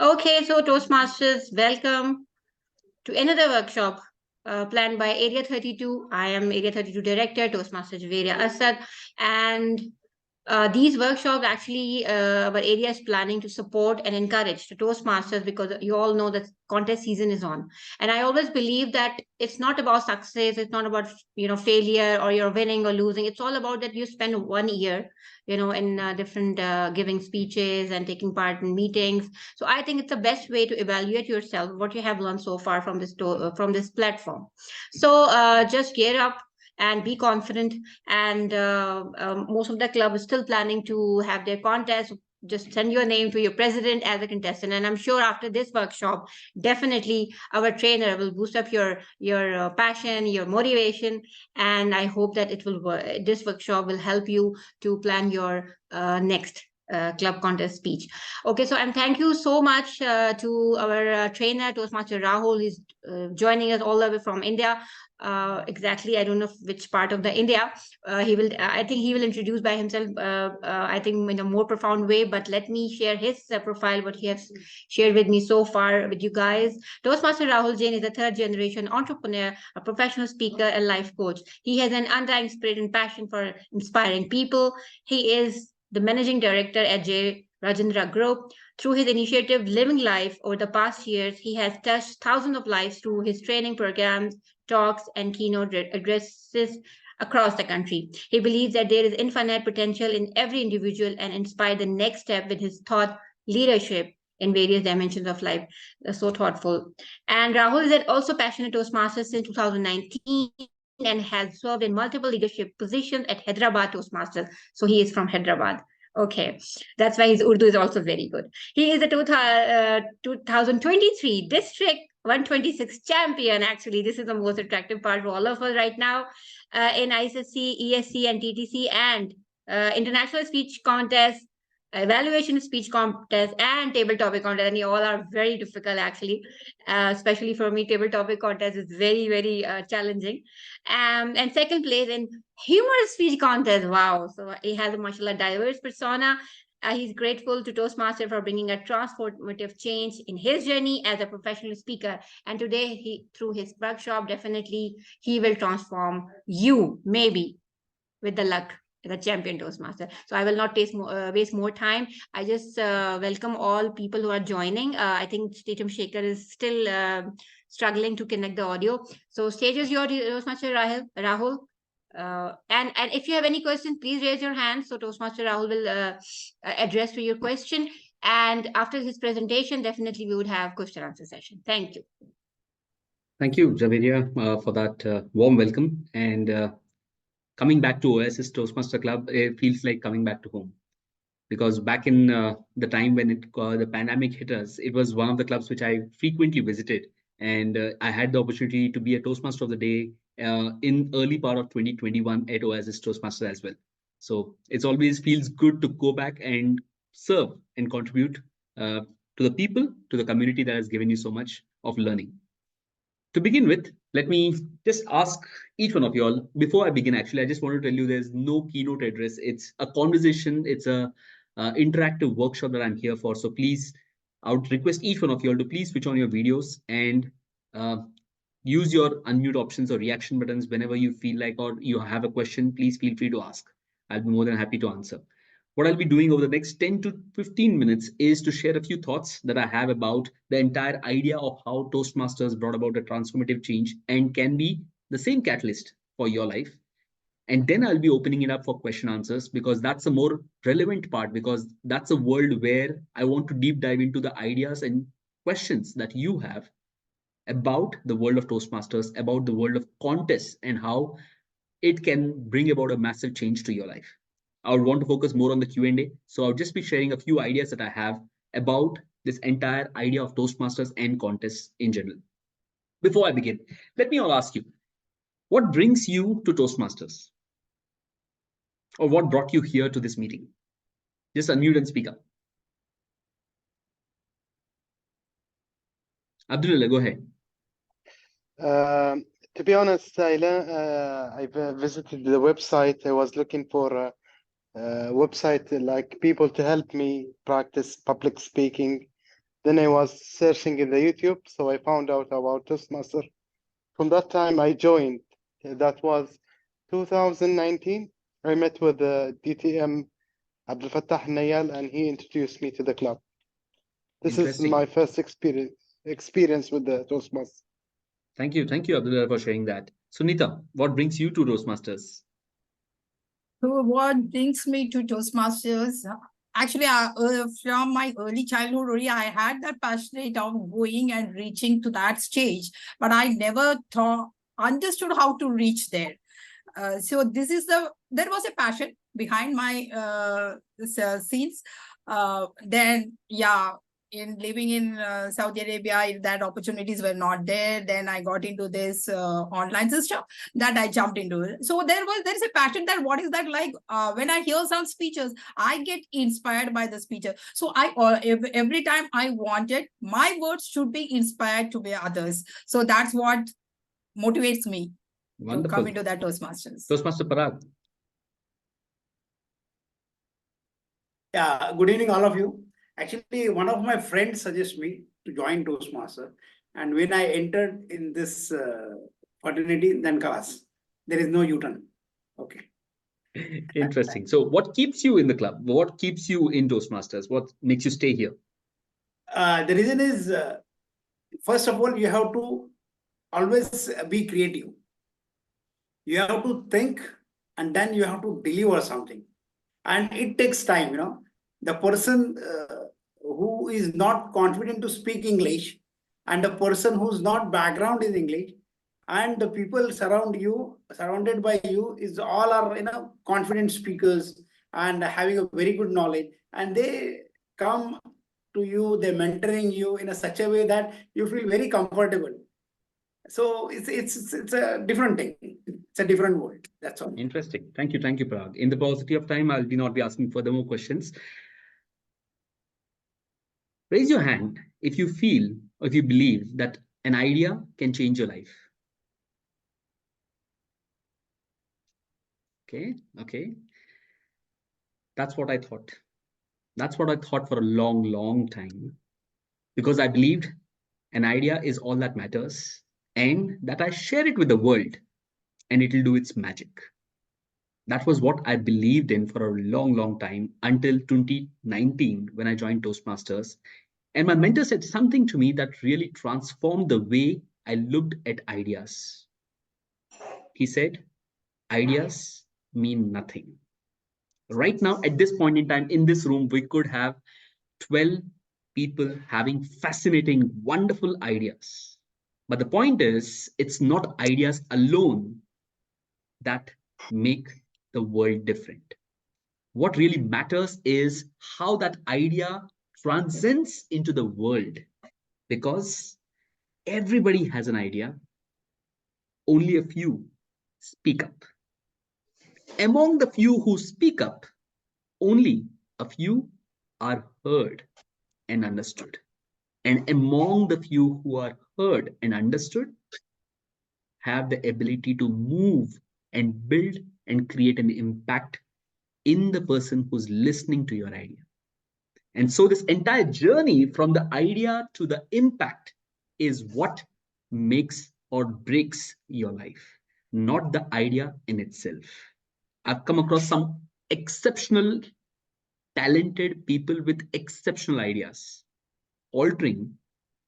Okay, so Toastmasters, welcome to another workshop planned by Area 32. I am Area 32 Director, Toastmasters Javeria Asad, and these workshops actually, our area is planning to support and encourage the Toastmasters because you all know that contest season is on. And I always believe that it's not about success, it's not about failure or you're winning or losing. It's all about that you spend 1 year, in different giving speeches and taking part in meetings. So I think it's the best way to evaluate yourself, what you have learned so far from from this platform. So just gear up and be confident, and most of the club is still planning to have their contest. Just send your name to your president as a contestant, and I'm sure after this workshop, definitely our trainer will boost up your passion, your motivation, and I hope that it will work. This workshop will help you to plan your next club contest speech. Okay, so and thank you so much to our trainer Toastmaster Rahul. He's joining us all the way from India. Exactly, I don't know which part of the India. He will. I think he will introduce by himself. I think in a more profound way. But let me share his profile. What he has shared with me so far with you guys. Toastmaster Rahul Jain is a third generation entrepreneur, a professional speaker, and life coach. He has an undying spirit and passion for inspiring people. He is the managing director at J. Rajendra Group. Through his initiative Living Life over the past years, he has touched thousands of lives through his training programs, talks, and keynote addresses across the country. He believes that there is infinite potential in every individual and inspire the next step with his thought leadership in various dimensions of life. So thoughtful. And Rahul is also passionate Toastmaster since 2019 and has served in multiple leadership positions at Hyderabad Toastmasters. So he is from Hyderabad. Okay, that's why his Urdu is also very good. He is a 2023 District 126 champion. Actually, this is the most attractive part for all of us right now in ISSC, ESC, and TTC, and international speech contest, evaluation speech contest, and table topic contest. And they all are very difficult, actually. Especially for me, table topic contest is very, very challenging. And second place in humorous speech contest. Wow! So he has a mashallah diverse persona. He's grateful to Toastmaster for bringing a transformative change in his journey as a professional speaker. And today, through his workshop, definitely he will transform you, maybe with the luck, the champion Toastmaster. So I will not waste more time. I just welcome all people who are joining. I think Stadium Shaker is still struggling to connect the audio. So stage is your Toastmaster Rahul. And if you have any questions, please raise your hand. So Toastmaster Rahul will address to your question. And after his presentation, definitely we would have question answer session. Thank you. Thank you, Javeria, for that warm welcome. And coming back to Oasis Toastmaster Club, it feels like coming back to home. Because back in the time when the pandemic hit us, it was one of the clubs which I frequently visited. And I had the opportunity to be a Toastmaster of the Day in early part of 2021 at Oasis Toastmaster as well. So it's always feels good to go back and serve and contribute to the people, to the community that has given you so much of learning. To begin with, let me just ask each one of you all, before I begin, actually, I just want to tell you there's no keynote address. It's a conversation. It's a interactive workshop that I'm here for. So please, I would request each one of you all to please switch on your videos and use your unmute options or reaction buttons whenever you feel like, or you have a question, please feel free to ask. I'll be more than happy to answer. What I'll be doing over the next 10 to 15 minutes is to share a few thoughts that I have about the entire idea of how Toastmasters brought about a transformative change and can be the same catalyst for your life. And then I'll be opening it up for question answers, because that's a more relevant part, because that's a world where I want to deep dive into the ideas and questions that you have about the world of Toastmasters, about the world of contests, and how it can bring about a massive change to your life. I would want to focus more on the Q&A. So I'll just be sharing a few ideas that I have about this entire idea of Toastmasters and contests in general. Before I begin, let me all ask you, what brings you to Toastmasters? Or what brought you here to this meeting? Just unmute and speak up. Abdullah, go ahead. To be honest, I visited the website. I was looking for a website like people to help me practice public speaking Then I was searching in the YouTube, so I found out about Toastmaster. From that time, I joined. That was 2019. I met with the DTM Abdul Fattah Nayal, and he introduced me to the club. This is Interesting. my first experience with the Toastmasters. Thank you, Abdullah, for sharing that. Sunita, what brings you to Toastmasters? So what brings me to Toastmasters? Actually, from my early childhood, already I had that passionate of going and reaching to that stage, but I never understood how to reach there. So there was a passion behind my scenes. Then, yeah, in living in Saudi Arabia, that opportunities were not there. Then I got into this online system that I jumped into it. So there's a passion that what is that like? When I hear some speeches, I get inspired by the speaker. So every time I wanted my words should be inspired to be others. So that's what motivates me to come into that Toastmasters. Toastmaster Parag. Yeah, good evening, all of you. Actually, one of my friends suggested me to join Toastmaster. And when I entered in this fraternity, then class, there is no U-turn. Okay. Interesting. So what keeps you in the club? What keeps you in Toastmasters? What makes you stay here? The reason is, first of all, you have to always be creative. You have to think and then you have to deliver something. And it takes time, The person who is not confident to speak English and the person who's not background in English and the people surrounded by you is all are, confident speakers and having a very good knowledge, and they come to you, they're mentoring you in such a way that you feel very comfortable. So it's a different thing. It's a different world. That's all. Interesting. Thank you, Parag. In the paucity of time, I'll not be asking further more questions. Raise your hand if you feel or if you believe that an idea can change your life. Okay. That's what I thought. That's what I thought for a long, long time. Because I believed an idea is all that matters and that I share it with the world and it will do its magic. That was what I believed in for a long, long time until 2019 when I joined Toastmasters. And my mentor said something to me that really transformed the way I looked at ideas. He said, ideas mean nothing. Right now, at this point in time, in this room, we could have 12 people having fascinating, wonderful ideas. But the point is, it's not ideas alone that make the world different. What really matters is how that idea transcends into the world, because everybody has an idea, only a few speak up. Among the few who speak up, only a few are heard and understood. And among the few who are heard and understood, have the ability to move and build and create an impact in the person who's listening to your idea. And so this entire journey from the idea to the impact is what makes or breaks your life, not the idea in itself. I've come across some exceptional, talented people with exceptional ideas, altering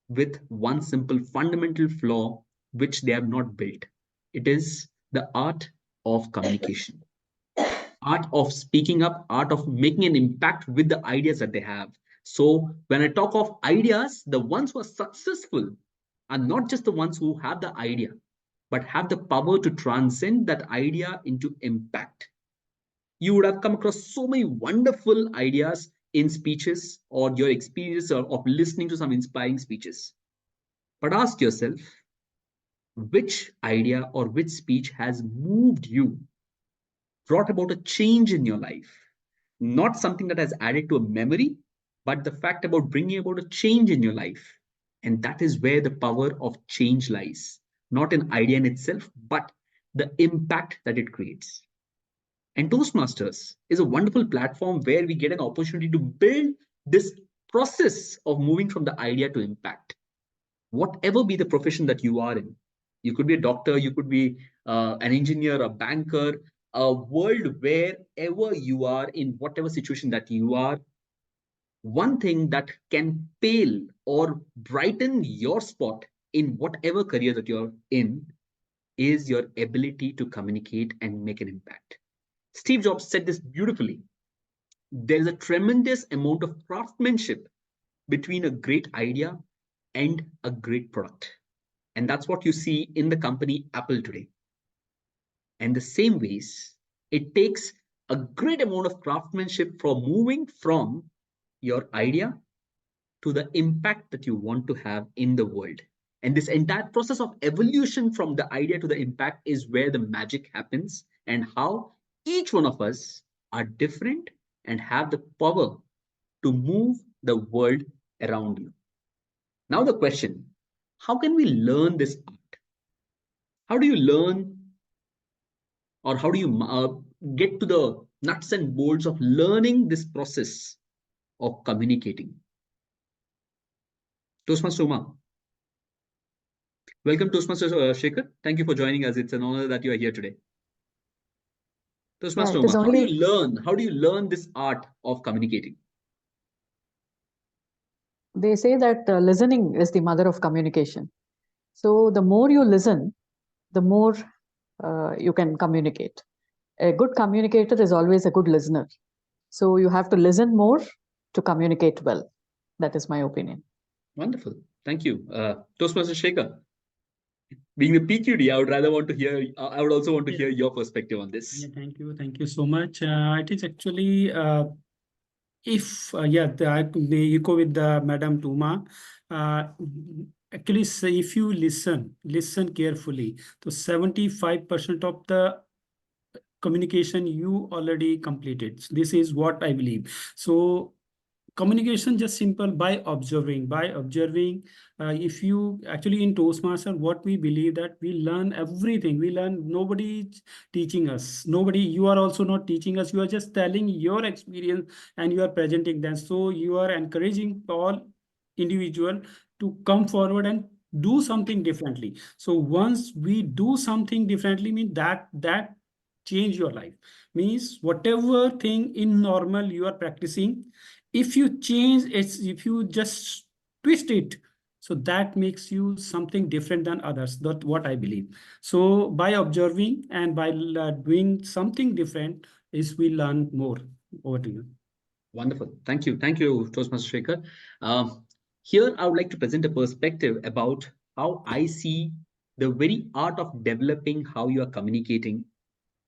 with one simple fundamental flaw which they have not built. It is the art of communication, art of speaking up, art of making an impact with the ideas that they have. So when I talk of ideas, the ones who are successful are not just the ones who have the idea, but have the power to transcend that idea into impact. You would have come across so many wonderful ideas in speeches or your experience of listening to some inspiring speeches. But ask yourself, which idea or which speech has moved you, brought about a change in your life? Not something that has added to a memory, but the fact about bringing about a change in your life. And that is where the power of change lies. Not an idea in itself, but the impact that it creates. And Toastmasters is a wonderful platform where we get an opportunity to build this process of moving from the idea to impact, whatever be the profession that you are in. You could be a doctor, you could be an engineer, a banker, a world wherever you are, in whatever situation that you are, one thing that can pale or brighten your spot in whatever career that you're in is your ability to communicate and make an impact. Steve Jobs said this beautifully. There is a tremendous amount of craftsmanship between a great idea and a great product. And that's what you see in the company Apple today. And the same ways, it takes a great amount of craftsmanship for moving from your idea to the impact that you want to have in the world. And this entire process of evolution from the idea to the impact is where the magic happens, and how each one of us are different and have the power to move the world around you. Now the question, how can we learn this art? How do you learn, or how do you get to the nuts and bolts of learning this process of communicating? Toastmaster Uma. Welcome, Toastmaster Shekhar. Thank you for joining us. It's an honor that you are here today. Toastmaster Uma, how do you learn this art of communicating? They say that listening is the mother of communication. So the more you listen, the more you can communicate. A good communicator is always a good listener. So you have to listen more to communicate well. That is my opinion. Wonderful. Thank you. Toastmaster Shekhar, being the PQD, I would also want to hear your perspective on this. Yeah, thank you. Thank you so much. It is actually, I may echo with Madam Tuma. Actually, say if you listen carefully, so 75% of the communication you already completed. This is what I believe. So communication just simple by observing. If you actually in Toastmaster, what we believe that we learn everything. We learn, nobody teaching us. You are also not teaching us. You are just telling your experience and you are presenting them. So you are encouraging all individual to come forward and do something differently. So once we do something differently, mean that change your life. Means whatever thing in normal you are practicing, if you change it, if you just twist it, so that makes you something different than others. That's what I believe. So by observing and by doing something different is we learn more. Over to you. Wonderful. Thank you. Thank you, Toastmaster Shekhar. Here, I would like to present a perspective about how I see the very art of developing how you are communicating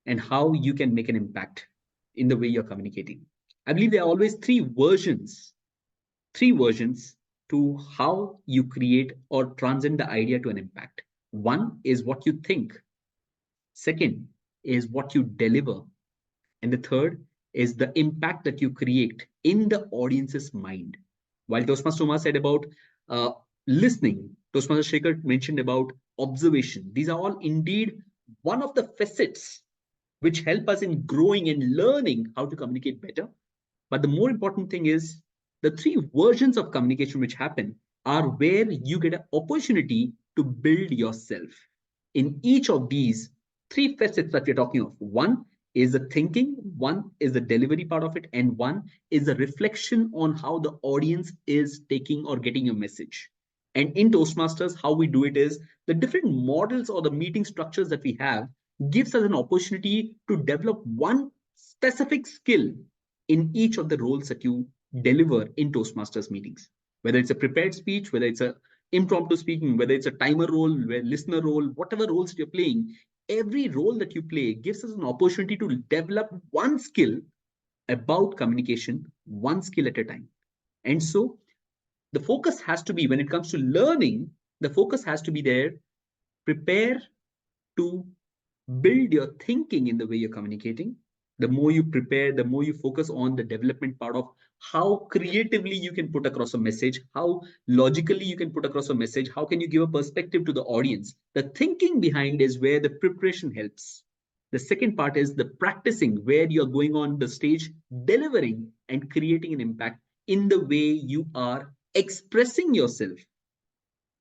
and how you can make an impact in the way you're communicating. I believe there are always three versions to how you create or transcend the idea to an impact. One is what you think. Second is what you deliver. And the third is the impact that you create in the audience's mind. While Toastmaster Uma said about listening, Toastmaster Shekhar mentioned about observation. These are all indeed one of the facets which help us in growing and learning how to communicate better. But the more important thing is the three versions of communication which happen are where you get an opportunity to build yourself. In each of these three facets that we're talking of, one is the thinking, one is the delivery part of it, and one is the reflection on how the audience is taking or getting your message. And in Toastmasters, how we do it is the different models or the meeting structures that we have gives us an opportunity to develop one specific skill in each of the roles that you deliver in Toastmasters meetings. Whether it's a prepared speech, whether it's an impromptu speaking, whether it's a timer role, listener role, whatever roles that you're playing, every role that you play gives us an opportunity to develop one skill about communication, one skill at a time. And so the focus has to be, when it comes to learning, the focus has to be there. Prepare to build your thinking in the way you're communicating. The more you prepare, the more you focus on the development part of how creatively you can put across a message, how logically you can put across a message, how can you give a perspective to the audience. The thinking behind is where the preparation helps. The second part is the practicing, where you're going on the stage, delivering and creating an impact in the way you are expressing yourself.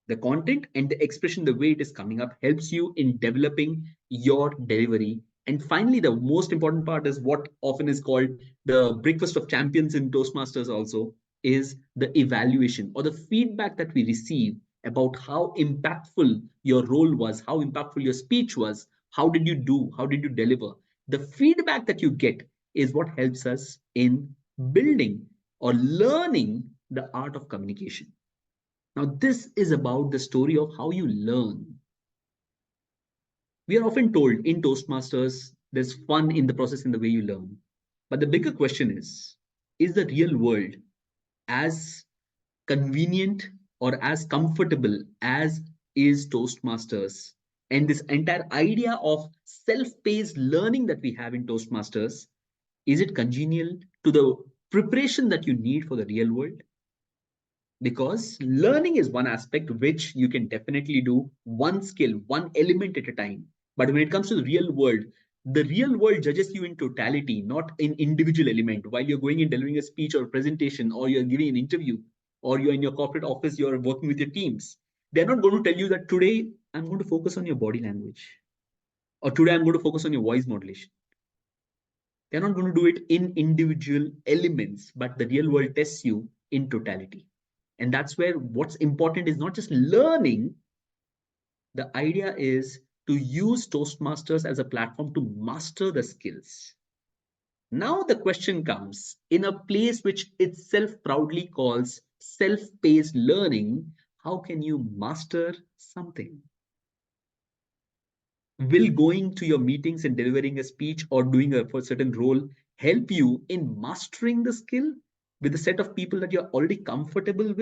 The content and the expression, the way it is coming up, helps you in developing your delivery. And finally, the most important part is what often is called the breakfast of champions in Toastmasters also, is the evaluation or the feedback that we receive about how impactful your role was, how impactful your speech was, how did you do, how did you deliver. The feedback that you get is what helps us in building or learning the art of communication. Now, this is about the story of how you learn. We are often told in Toastmasters, there's fun in the process in the way you learn. But the bigger question is the real world as convenient or as comfortable as is Toastmasters? And this entire idea of self-paced learning that we have in Toastmasters, is it congenial to the preparation that you need for the real world? Because learning is one aspect which you can definitely do one skill, one element at a time. But when it comes to the real world judges you in totality, not in individual element. While you're going and delivering a speech or a presentation, or you're giving an interview, or you're in your corporate office, you're working with your teams, they're not going to tell you that today I'm going to focus on your body language, or today I'm going to focus on your voice modulation. They're not going to do it in individual elements, but the real world tests you in totality. And that's where what's important is not just learning. The idea is to use Toastmasters as a platform to master the skills. Now the question comes, in a place which itself proudly calls self-paced learning, how can you master something? Will going to your meetings and delivering a speech or doing a certain role help you in mastering the skill with a set of people that you're already comfortable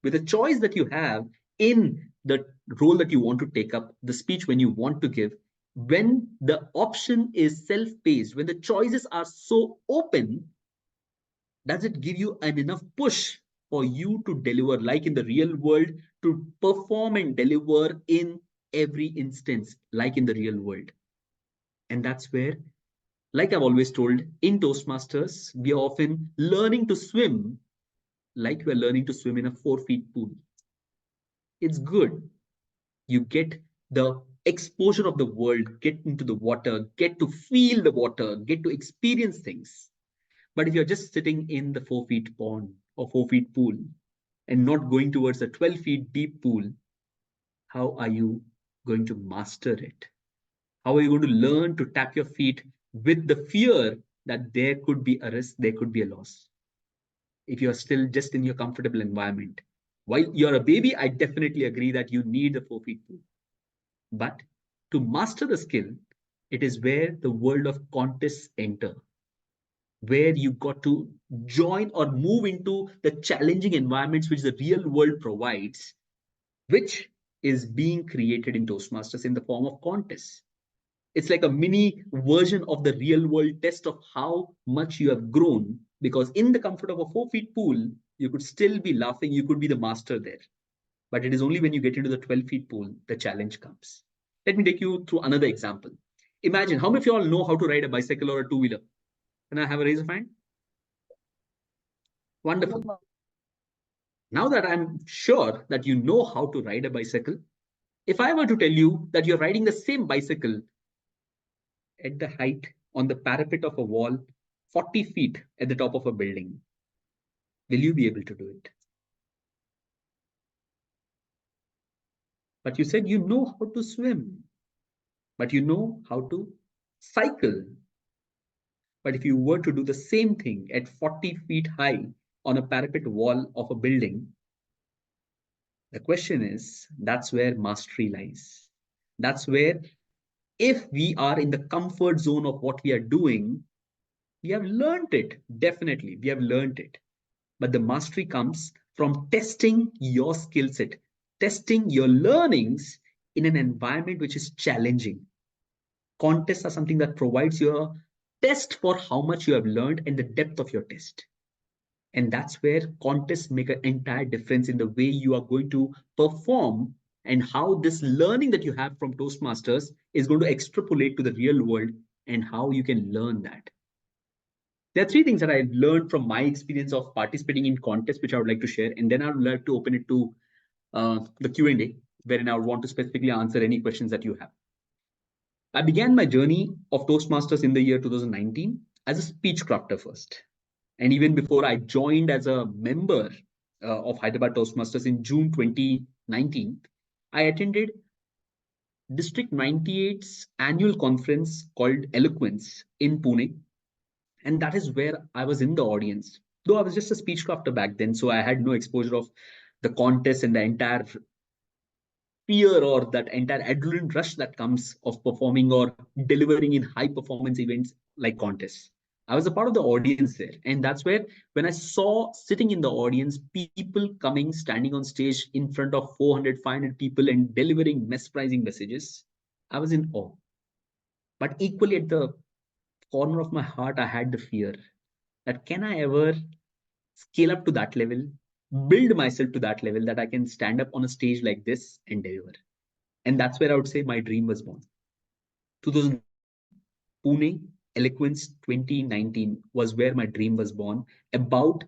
with a choice that you have in the role that you want to take up, the speech when you want to give? When the option is self-paced, when the choices are so open, does it give you an enough push for you to deliver, like in the real world, to perform and deliver in every instance, like in the real world? And that's where, like I've always told, in Toastmasters, we are often learning to swim like we're learning to swim in a 4-feet pool. It's good. You get the exposure of the world, get into the water, get to feel the water, get to experience things. But if you're just sitting in the 4-feet pond or 4-feet pool and not going towards a 12-feet deep pool, how are you going to master it? How are you going to learn to tap your feet with the fear that there could be a risk, there could be a loss? If you're still just in your comfortable environment. While you're a baby, I definitely agree that you need the 4-feet pool. But to master the skill, it is where the world of contests enter, where you got to join or move into the challenging environments which the real world provides, which is being created in Toastmasters in the form of contests. It's like a mini version of the real world test of how much you have grown, because in the comfort of a 4-feet pool, you could still be laughing, you could be the master there. But it is only when you get into the 12-feet pool, the challenge comes. Let me take you through another example. Imagine, how many of you all know how to ride a bicycle or a two-wheeler? Can I have a raise of hand? Wonderful. Now that I'm sure that you know how to ride a bicycle, if I were to tell you that you're riding the same bicycle at the height on the parapet of a wall, 40 feet at the top of a building, will you be able to do it? But you said you know how to swim, but you know how to cycle. But if you were to do the same thing at 40 feet high on a parapet wall of a building, the question is, that's where mastery lies. That's where, if we are in the comfort zone of what we are doing, we have learned it. Definitely, we have learned it. But the mastery comes from testing your skill set, testing your learnings in an environment which is challenging. Contests are something that provides you a test for how much you have learned and the depth of your test. And that's where contests make an entire difference in the way you are going to perform, and how this learning that you have from Toastmasters is going to extrapolate to the real world and how you can learn that. There are three things that I've learned from my experience of participating in contests, which I would like to share. And then I would like to open it to the Q&A, wherein I would want to specifically answer any questions that you have. I began my journey of Toastmasters in the year 2019 as a speech crafter first. And even before I joined as a member of Hyderabad Toastmasters in June 2019, I attended District 98's annual conference called Eloquence in Pune. And that is where I was in the audience. Though I was just a speech crafter back then, so I had no exposure of the contest and the entire fear or that entire adrenaline rush that comes of performing or delivering in high performance events like contests. I was a part of the audience there. And that's where, when I saw sitting in the audience, people coming, standing on stage in front of 400, 500 people and delivering mesmerizing messages, I was in awe. But equally at the corner of my heart, I had the fear that can I ever scale up to that level, build myself to that level that I can stand up on a stage like this and deliver. And that's where I would say my dream was born. 2000 Pune Eloquence 2019 was where my dream was born, about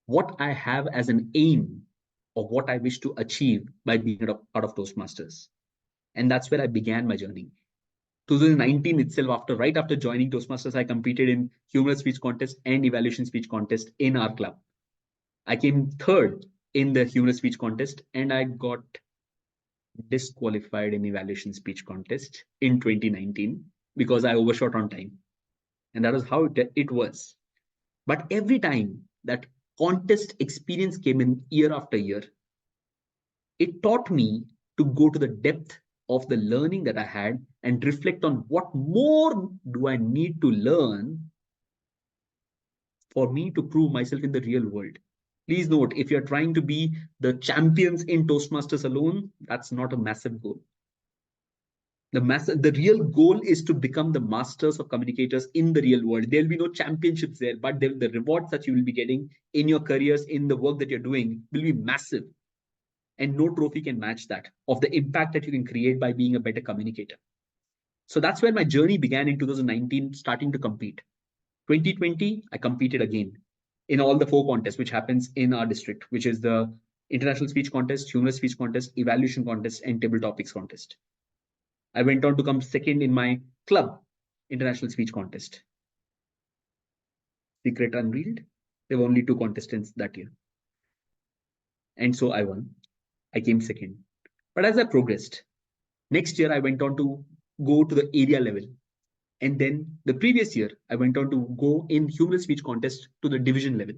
what I have as an aim of what I wish to achieve by being a part of Toastmasters. And that's where I began my journey. 2019 itself, right after joining Toastmasters, I competed in humorous speech contest and evaluation speech contest in our club. I came third in the humorous speech contest and I got disqualified in evaluation speech contest in 2019 because I overshot on time. And that was how it was. But every time that contest experience came in year after year, it taught me to go to the depth of the learning that I had and reflect on what more do I need to learn for me to prove myself in the real world. Please note, if you're trying to be the champions in Toastmasters alone, that's not a massive goal. The real goal is to become the masters of communicators in the real world. There'll be no championships there, but the rewards that you will be getting in your careers, in the work that you're doing, will be massive. And no trophy can match that, of the impact that you can create by being a better communicator. So that's where my journey began in 2019, starting to compete. 2020, I competed again in all the 4 contests, which happens in our district, which is the International Speech Contest, Humorous Speech Contest, Evaluation Contest, and Table Topics Contest. I went on to come second in my club International Speech Contest. Secret unveiled. There were only 2 contestants that year. And so I won. I came second. But as I progressed, next year I went on to go to the area level. And then the previous year, I went on to go in humorous speech contest to the division level.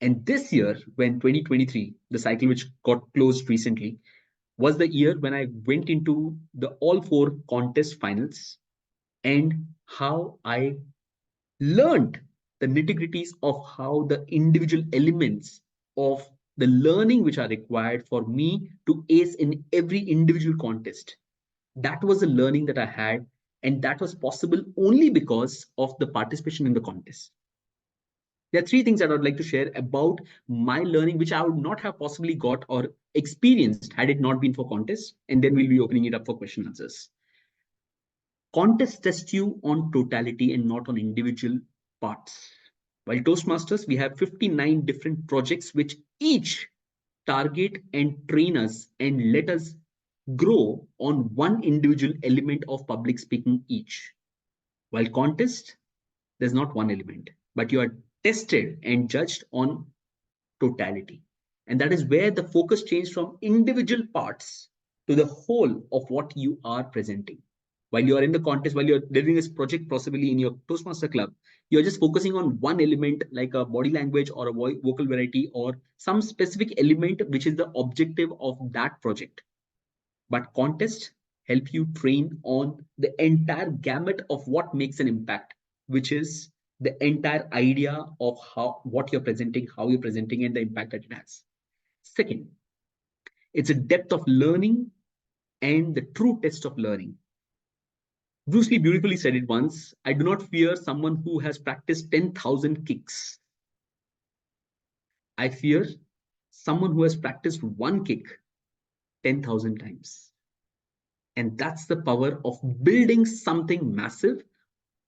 And this year, when 2023, the cycle which got closed recently, was the year when I went into the all 4 contest finals, and how I learned the nitty-gritties of how the individual elements of the learning which are required for me to ace in every individual contest. That was the learning that I had, and that was possible only because of the participation in the contest. There are 3 things that I would like to share about my learning, which I would not have possibly got or experienced had it not been for contests. And then we'll be opening it up for question answers. Contests test you on totality and not on individual parts. While Toastmasters, we have 59 different projects, which each target and train us and let us grow on one individual element of public speaking each. While contest, there's not one element, but you are tested and judged on totality. And that is where the focus changed from individual parts to the whole of what you are presenting. While you are in the contest, while you're delivering this project possibly in your Toastmaster club, you're just focusing on one element like a body language or a vocal variety or some specific element which is the objective of that project. But contests help you train on the entire gamut of what makes an impact, which is the entire idea of what you're presenting, how you're presenting, and the impact that it has. Second, it's a depth of learning and the true test of learning. Bruce Lee beautifully said it once, I do not fear someone who has practiced 10,000 kicks. I fear someone who has practiced one kick 10,000 times. And that's the power of building something massive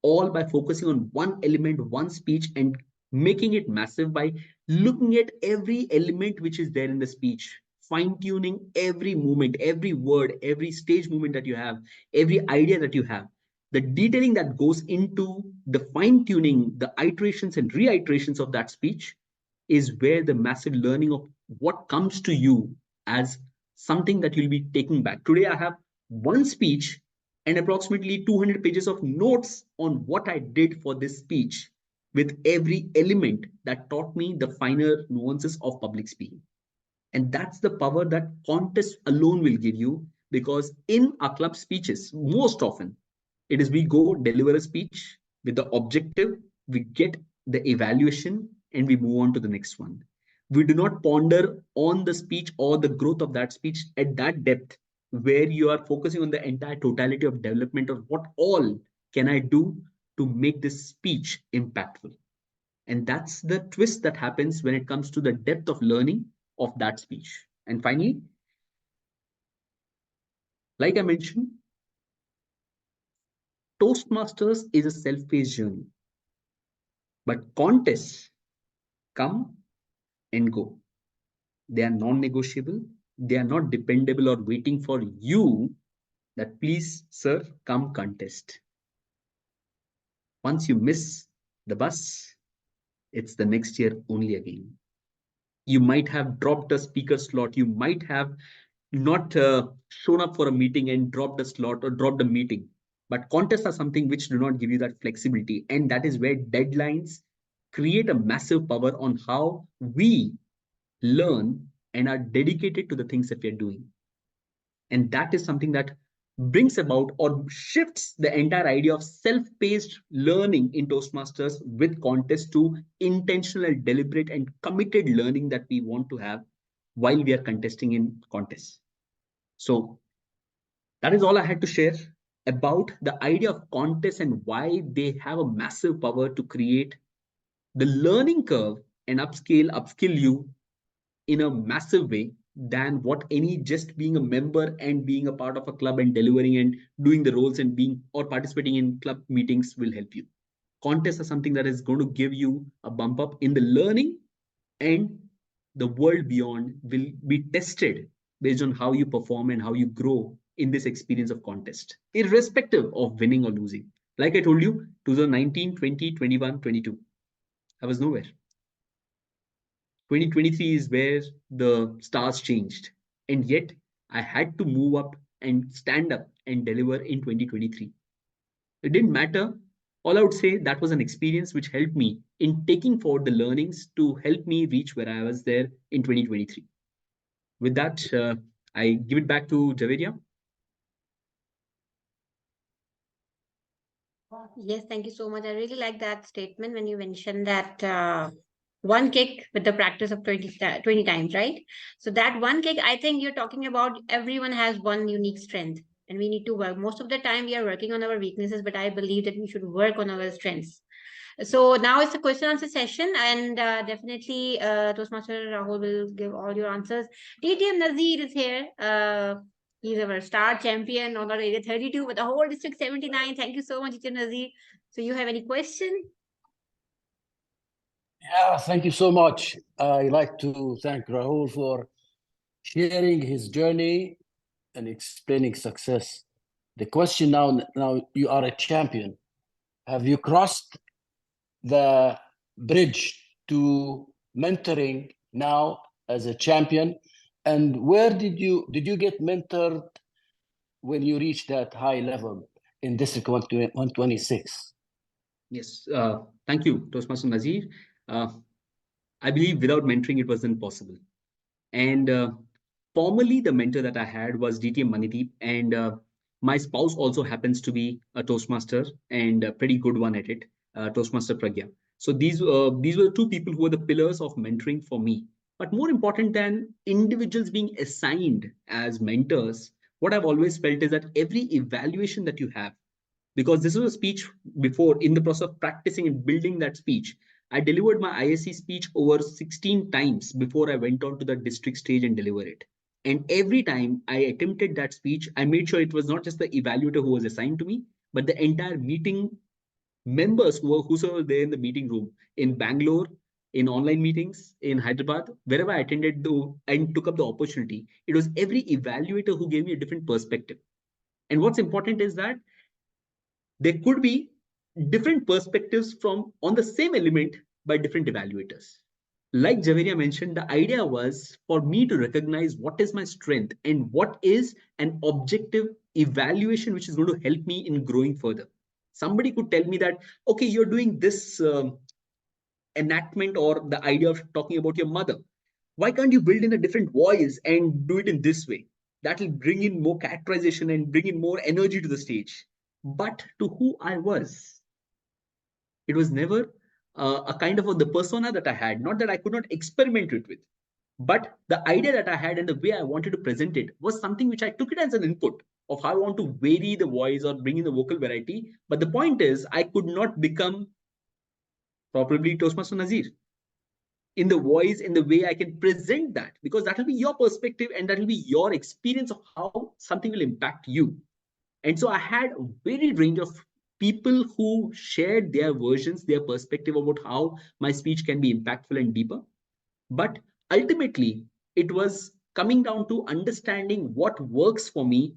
all by focusing on one element, one speech, and making it massive by looking at every element which is there in the speech, fine-tuning every movement, every word, every stage movement that you have, every idea that you have. The detailing that goes into the fine-tuning, the iterations and reiterations of that speech is where the massive learning of what comes to you as something that you'll be taking back. Today, I have one speech and approximately 200 pages of notes on what I did for this speech, with every element that taught me the finer nuances of public speaking. And that's the power that contest alone will give you, because in our club speeches, most often, it is we go deliver a speech with the objective, we get the evaluation, and we move on to the next one. We do not ponder on the speech or the growth of that speech at that depth, where you are focusing on the entire totality of development of what all can I do to make this speech impactful. And that's the twist that happens when it comes to the depth of learning of that speech. And finally, like I mentioned, Toastmasters is a self-paced journey, but contests come and go. They are non-negotiable. They are not dependable or waiting for you that please, sir, come contest. Once you miss the bus, it's the next year only again. You might have dropped a speaker slot. You might have not shown up for a meeting and dropped a slot or dropped a meeting. But contests are something which do not give you that flexibility. And that is where deadlines create a massive power on how we learn and are dedicated to the things that we are doing. And that is something that brings about or shifts the entire idea of self-paced learning in Toastmasters with contests to intentional, deliberate, and committed learning that we want to have while we are contesting in contests. So that is all I had to share about the idea of contests and why they have a massive power to create the learning curve and upskill you in a massive way than what any just being a member and being a part of a club and delivering and doing the roles and being or participating in club meetings will help you. Contests are something that is going to give you a bump up in the learning, and the world beyond will be tested based on how you perform and how you grow in this experience of contest, irrespective of winning or losing. Like I told you, 2019, 20, 21, 22, I was nowhere. 2023 is where the stars changed. And yet I had to move up and stand up and deliver in 2023. It didn't matter. All I would say, that was an experience which helped me in taking forward the learnings to help me reach where I was there in 2023. With that, I give it back to Javeria. Yes, thank you so much. I really like that statement when you mentioned that one kick with the practice of 20 times, right? So that one kick, I think you're talking about everyone has one unique strength and we need to work. Most of the time we are working on our weaknesses, but I believe that we should work on our strengths. So now it's a question answer session, and definitely Toastmaster Rahul will give all your answers. TTM Nazir is here. He's our star champion on our area 32 with the whole district 79. Thank you so much, TTM Nazir. So you have any question? Yeah, thank you so much. I like to thank Rahul for sharing his journey and explaining success. The question now you are a champion. Have you crossed the bridge to mentoring now as a champion? And where did you get mentored when you reached that high level in District 126? Yes, thank you, Toastmaster Nazir. I believe without mentoring, it wasn't possible. And formally, the mentor that I had was DTM Manideep, and my spouse also happens to be a Toastmaster and a pretty good one at it, Toastmaster Pragya. So these were two people who were the pillars of mentoring for me. But more important than individuals being assigned as mentors, what I've always felt is that every evaluation that you have, because this was a speech before, in the process of practicing and building that speech, I delivered my ISC speech over 16 times before I went on to the district stage and deliver it. And every time I attempted that speech, I made sure it was not just the evaluator who was assigned to me, but the entire meeting members whosoever were there in the meeting room in Bangalore, in online meetings, in Hyderabad, wherever I attended and took up the opportunity, it was every evaluator who gave me a different perspective. And what's important is that there could be different perspectives from on the same element by different evaluators. Like Javeria mentioned, the idea was for me to recognize what is my strength and what is an objective evaluation which is going to help me in growing further. Somebody could tell me that, okay, you're doing this enactment or the idea of talking about your mother. Why can't you build in a different voice and do it in this way? That will bring in more characterization and bring in more energy to the stage. But to who I was, it was never a kind of the persona that I had, not that I could not experiment it with, but the idea that I had and the way I wanted to present it was something which I took it as an input of how I want to vary the voice or bring in the vocal variety. But the point is, I could not become probably Toastmaster Nazir in the voice, in the way I can present that, because that will be your perspective and that will be your experience of how something will impact you. And so I had a varied range of people who shared their versions, their perspective about how my speech can be impactful and deeper. But ultimately, it was coming down to understanding what works for me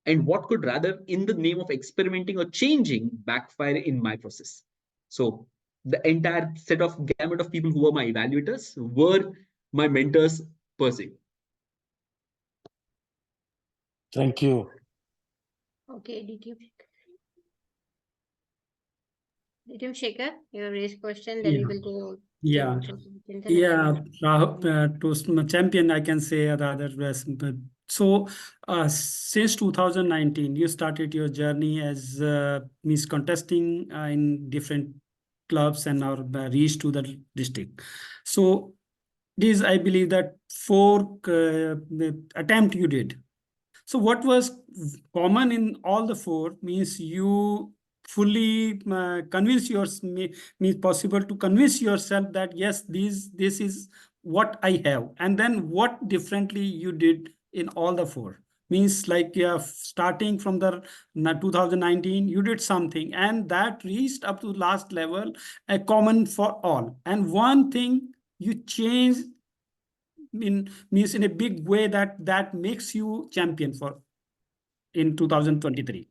and what could rather, in the name of experimenting or changing, backfire in my process. So the entire set of gamut of people who were my evaluators were my mentors per se. Thank you. Okay, did you Shekhar? You raised question, then Yeah. we will go. Yeah. to Chintan and Yeah, then- Toast champion, I can say rather. So, since 2019, you started your journey as means contesting in different clubs and or reached to the district. So, this I believe that 4 attempt you did. So, what was common in all the 4 means you fully convince means possible to convince yourself that yes, this is what I have, and then what differently you did in all the 4 means like starting from the 2019 you did something and that reached up to last level, a common for all, and one thing you changed means in a big way that makes you champion for in 2023.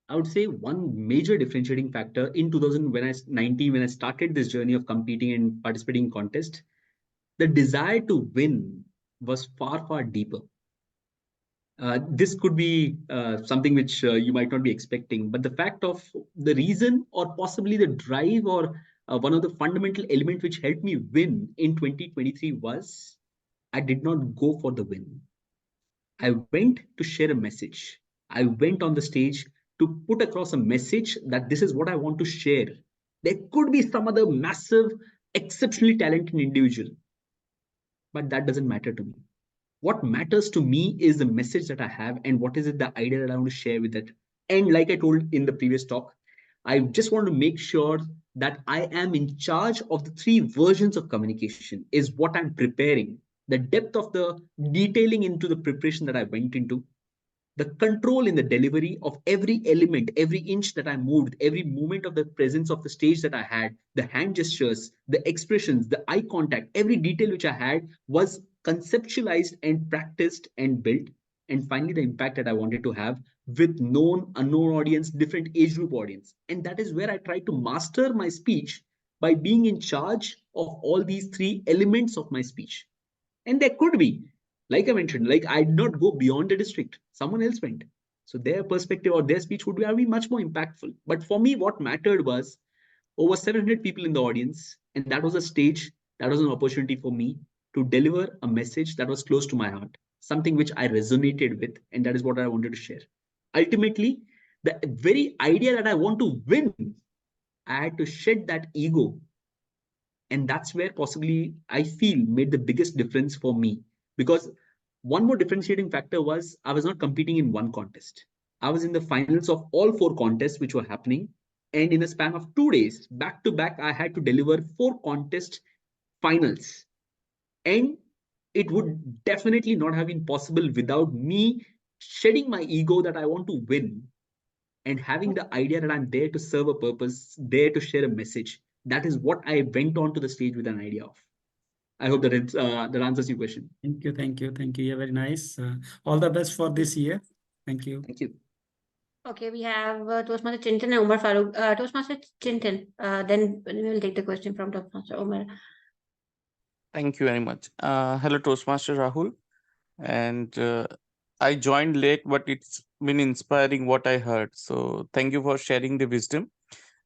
I would say one major differentiating factor in 2019 when I started this journey of competing and participating in contest, the desire to win was far deeper. This could be something which you might not be expecting, but the fact of the reason or possibly the drive or one of the fundamental elements which helped me win in 2023 was I did not go for the win. I went to share a message. I went on the stage to put across a message that this is what I want to share. There could be some other massive, exceptionally talented individual, but that doesn't matter to me. What matters to me is the message that I have and what is it the idea that I want to share with it. And like I told in the previous talk, I just want to make sure that I am in charge of the 3 versions of communication is what I'm preparing. The depth of the detailing into the preparation that I went into, the control in the delivery of every element, every inch that I moved, every moment of the presence of the stage that I had, the hand gestures, the expressions, the eye contact, every detail which I had was conceptualized and practiced and built. And finally, the impact that I wanted to have with known, unknown audience, different age group audience. And that is where I tried to master my speech by being in charge of all these 3 elements of my speech. And there could be, like I mentioned, like I did not go beyond the district. Someone else went. So their perspective or their speech would be much more impactful. But for me, what mattered was over 700 people in the audience. And that was a stage, that was an opportunity for me to deliver a message that was close to my heart, something which I resonated with. And that is what I wanted to share. Ultimately, the very idea that I want to win, I had to shed that ego. And that's where possibly I feel made the biggest difference for me. Because one more differentiating factor was I was not competing in one contest. I was in the finals of all 4 contests which were happening. And in a span of 2 days, back to back, I had to deliver 4 contest finals. And it would definitely not have been possible without me shedding my ego that I want to win and having the idea that I'm there to serve a purpose, there to share a message. That is what I went onto the stage with an idea of. I hope that that answers your question. Thank you, thank you, thank you. Yeah, very nice. All the best for this year. Thank you. Thank you. Okay, we have Toastmaster Chintan and Umar Farooq. Toastmaster Chintan, then we will take the question from Toastmaster Umar. Thank you very much. Hello, Toastmaster Rahul. And I joined late, but it's been inspiring what I heard. So thank you for sharing the wisdom.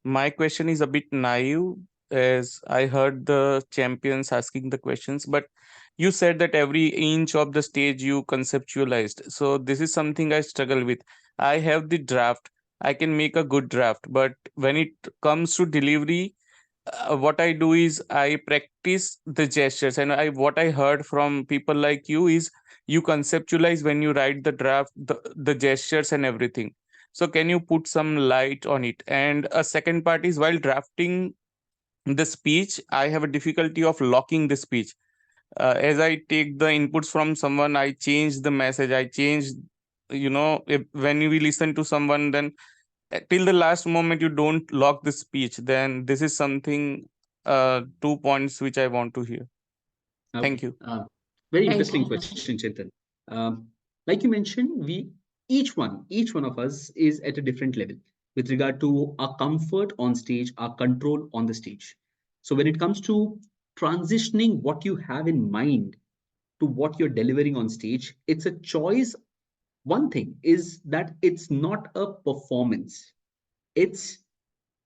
My question is a bit naive, as I heard the champions asking the questions, but you said that every inch of the stage you conceptualized. So this is something I struggle with. I have the draft. I can make a good draft, but when it comes to delivery, what I do is I practice the gestures, and what I heard from people like you is you conceptualize when you write the draft, the gestures and everything. So can you put some light on it? And a second part is, while drafting the speech, I have a difficulty of locking the speech. As I take the inputs from someone, I change the message, I change, when we listen to someone, then till the last moment you don't lock the speech. Then this is something, 2 points which I want to hear. Thank you. Very Thank interesting you. question, Chintan. Like you mentioned, each one of us is at a different level with regard to our comfort on stage, our control on the stage. So when it comes to transitioning what you have in mind to what you're delivering on stage, it's a choice. One thing is that it's not a performance, it's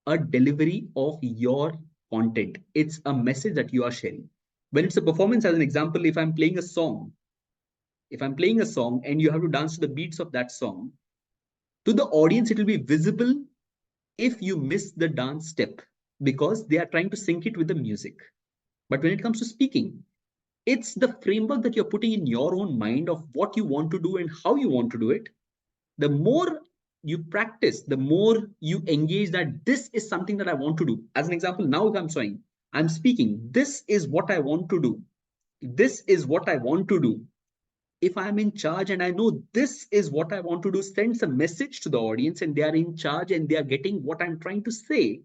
a delivery of your content. It's a message that you are sharing. When it's a performance, as an example, if I'm playing a song and you have to dance to the beats of that song, to the audience, it will be visible if you miss the dance step because they are trying to sync it with the music. But when it comes to speaking, it's the framework that you're putting in your own mind of what you want to do and how you want to do it. The more you practice, the more you engage that this is something that I want to do. As an example, now if I'm speaking, this is what I want to do. This is what I want to do. If I'm in charge and I know this is what I want to do, sends a message to the audience and they are in charge and they are getting what I'm trying to say.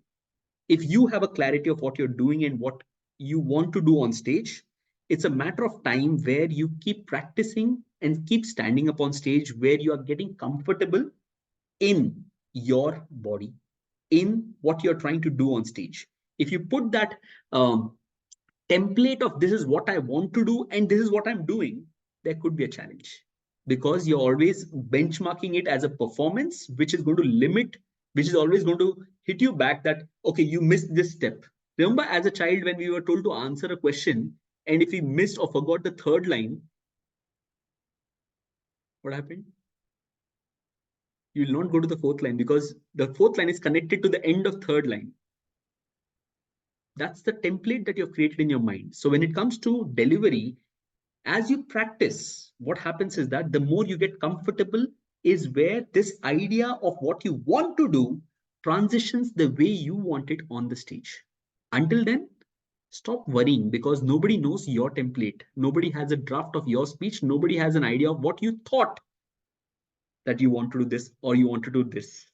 If you have a clarity of what you're doing and what you want to do on stage, it's a matter of time where you keep practicing and keep standing up on stage where you are getting comfortable in your body, in what you're trying to do on stage. If you put that template of this is what I want to do and this is what I'm doing, there could be a challenge because you're always benchmarking it as a performance, which is going to limit, which is always going to hit you back that, okay, you missed this step. Remember as a child when we were told to answer a question and if we missed or forgot the third line, what happened? You will not go to the fourth line because the fourth line is connected to the end of third line. That's the template that you've created in your mind. So when it comes to delivery, as you practice, what happens is that the more you get comfortable is where this idea of what you want to do transitions the way you want it on the stage. Until then, stop worrying because nobody knows your template. Nobody has a draft of your speech. Nobody has an idea of what you thought that you want to do this or you want to do this.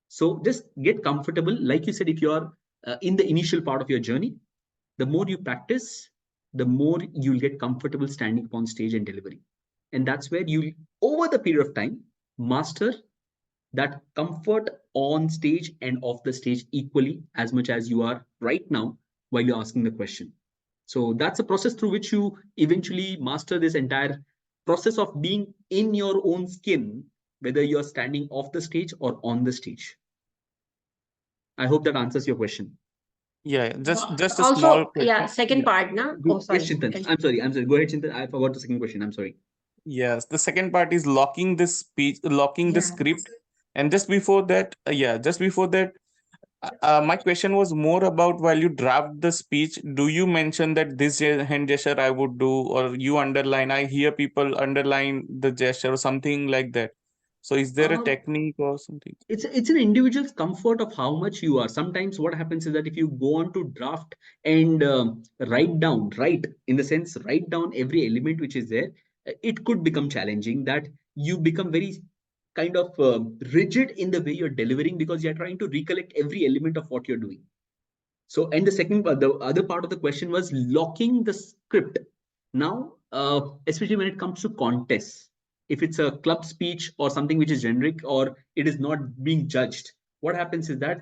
So just get comfortable. Like you said, if you're in the initial part of your journey, the more you practice, the more you'll get comfortable standing up on stage and delivering. And that's where you, over the period of time, master that comfort on stage and off the stage equally as much as you are right now while you're asking the question. So that's a process through which you eventually master this entire process of being in your own skin, whether you're standing off the stage or on the stage. I hope that answers your question. Yeah, just a Also, small question. yeah, second part, no? Oh, sorry. Yes, Chintan. I'm sorry. Go ahead, Chintan. I forgot the second question. I'm sorry. Yes, the second part is locking the speech, locking the Yeah. script. And just before that, my question was more about while you draft the speech, do you mention that this hand gesture I would do, or you underline? I hear people underline the gesture or something like that. So is there a technique or something? It's an individual's comfort of how much you are. Sometimes what happens is that if you go on to draft and write in the sense, write down every element which is there, it could become challenging that you become very kind of rigid in the way you're delivering because you're trying to recollect every element of what you're doing. So, and the second, the other part of the question was locking the script. Now, especially when it comes to contests, if it's a club speech or something which is generic or it is not being judged, what happens is that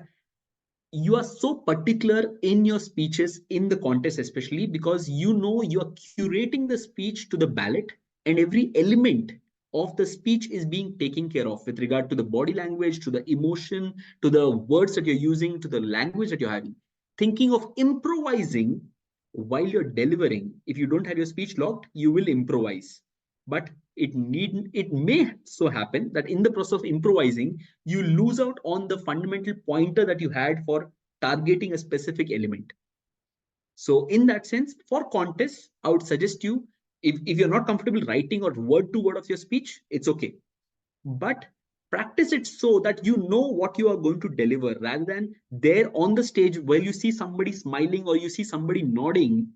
you are so particular in your speeches in the contest, especially because you know you are curating the speech to the ballot and every element of the speech is being taken care of with regard to the body language, to the emotion, to the words that you're using, to the language that you're having. Thinking of improvising while you're delivering, if you don't have your speech locked, you will improvise. But it may so happen that in the process of improvising, you lose out on the fundamental pointer that you had for targeting a specific element. So in that sense, for contests, I would suggest you, if you're not comfortable writing or word to word of your speech, it's okay. But practice it so that you know what you are going to deliver rather than there on the stage where you see somebody smiling or you see somebody nodding,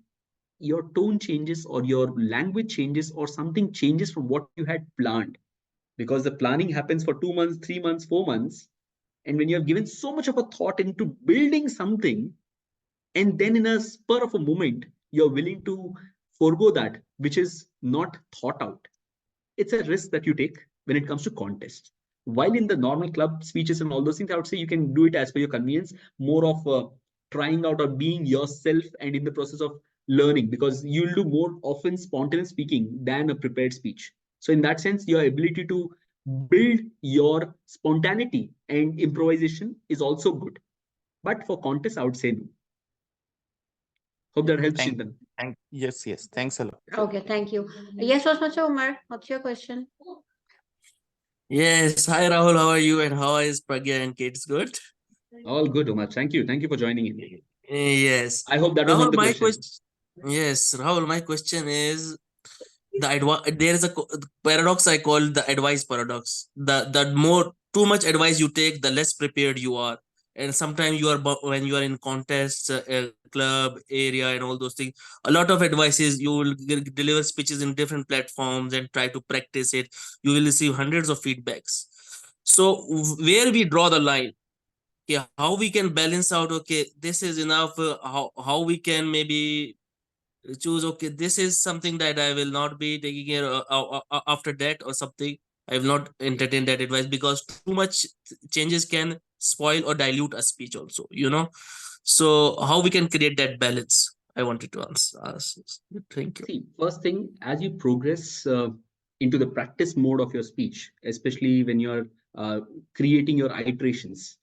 your tone changes or your language changes or something changes from what you had planned. Because the planning happens for 2 months, 3 months, 4 months. And when you have given so much of a thought into building something, and then in a spur of a moment, you're willing to forego that, which is not thought out. It's a risk that you take when it comes to contests. While in the normal club speeches and all those things, I would say you can do it as per your convenience, more of trying out or being yourself and in the process of learning, because you'll do more often spontaneous speaking than a prepared speech. So in that sense, your ability to build your spontaneity and improvisation is also good. But for contests, I would say no. Hope that helps, Chintan. Yes, thanks a lot. Okay, thank you. Yes, Toastmaster Umar, what's your question? Yes, hi Rahul, how are you and how is Pragya and kids? Good? All good, Umar. Thank you. Thank you for joining in. Yes. I hope that was Rahul, not the my question. Yes, Rahul, my question is there is a paradox I call the advice paradox. The more too much advice you take, the less prepared you are. And sometimes when you are in contests, club area, and all those things, a lot of advices you will deliver speeches in different platforms and try to practice it. You will receive hundreds of feedbacks. So where we draw the line, okay, how we can balance out? Okay, this is enough. How we can maybe choose, okay, this is something that I will not be taking care after that, or something I will not entertain that advice, because too much changes can spoil or dilute a speech also, so how we can create that balance, I wanted to ask. Thank you. See, first thing, as you progress into the practice mode of your speech, especially when you're creating your iterations,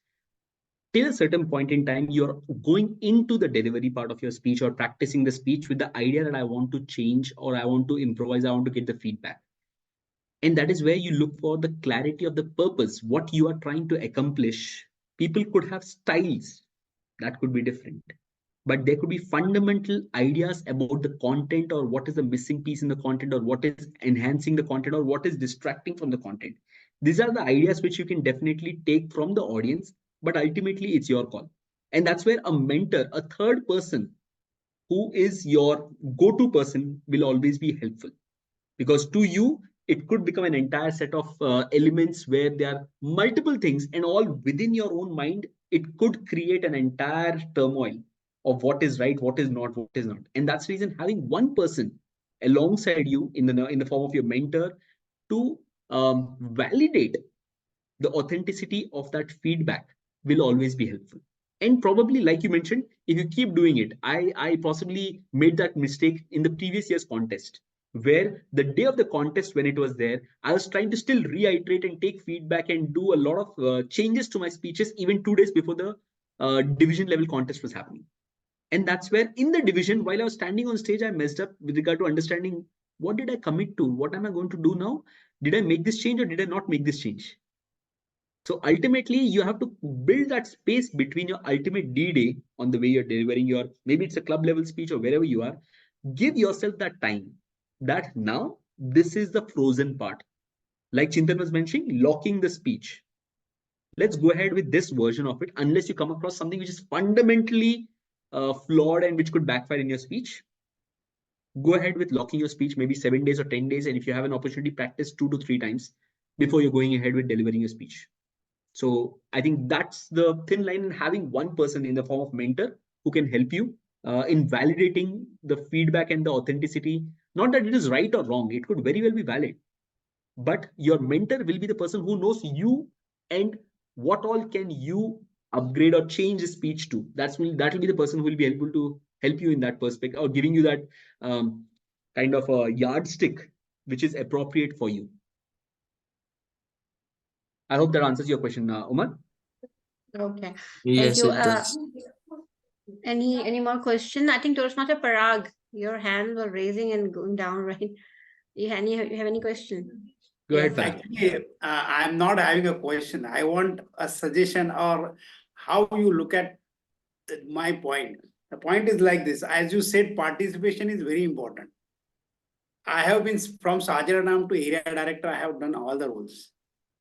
till a certain point in time, you're going into the delivery part of your speech or practicing the speech with the idea that I want to change or I want to improvise, I want to get the feedback. And that is where you look for the clarity of the purpose, what you are trying to accomplish. People could have styles that could be different, but there could be fundamental ideas about the content or what is the missing piece in the content or what is enhancing the content or what is distracting from the content. These are the ideas which you can definitely take from the audience, but ultimately it's your call. And that's where a mentor, a third person who is your go-to person, will always be helpful, because to you it could become an entire set of elements where there are multiple things and all within your own mind. It could create an entire turmoil of what is right, what is not, and that's the reason having one person alongside you in the form of your mentor to validate the authenticity of that feedback will always be helpful. And probably, like you mentioned, if you keep doing it, I possibly made that mistake in the previous year's contest, where the day of the contest, when it was there, I was trying to still reiterate and take feedback and do a lot of changes to my speeches even 2 days before the division level contest was happening. And that's where in the division, while I was standing on stage, I messed up with regard to understanding what did I commit to, what am I going to do now, did I make this change or did I not make this change. So ultimately, you have to build that space between your ultimate D-Day on the way you're delivering your, maybe it's a club level speech or wherever you are. Give yourself that time that now this is the frozen part. Like Chintan was mentioning, locking the speech. Let's go ahead with this version of it, unless you come across something which is fundamentally flawed and which could backfire in your speech. Go ahead with locking your speech, maybe 7 days or 10 days. And if you have an opportunity, practice 2 to 3 times. before you're going ahead with delivering your speech. So I think that's the thin line in having one person in the form of mentor who can help you in validating the feedback and the authenticity. Not that it is right or wrong, it could very well be valid, but your mentor will be the person who knows you and what all can you upgrade or change the speech to. That will be the person who will be able to help you in that perspective, or giving you that kind of a yardstick which is appropriate for you. I hope that answers your question, Umar. Okay. Thank Yes, you. it does. Any more question? I think Toastmaster Parag, your hands were raising and going down, right? You have any question? Go ahead, Yes. Parag. Actually, I'm not having a question. I want a suggestion or how you look at my point. The point is like this. As you said, participation is very important. I have been from Sajaranam to area director. I have done all the roles.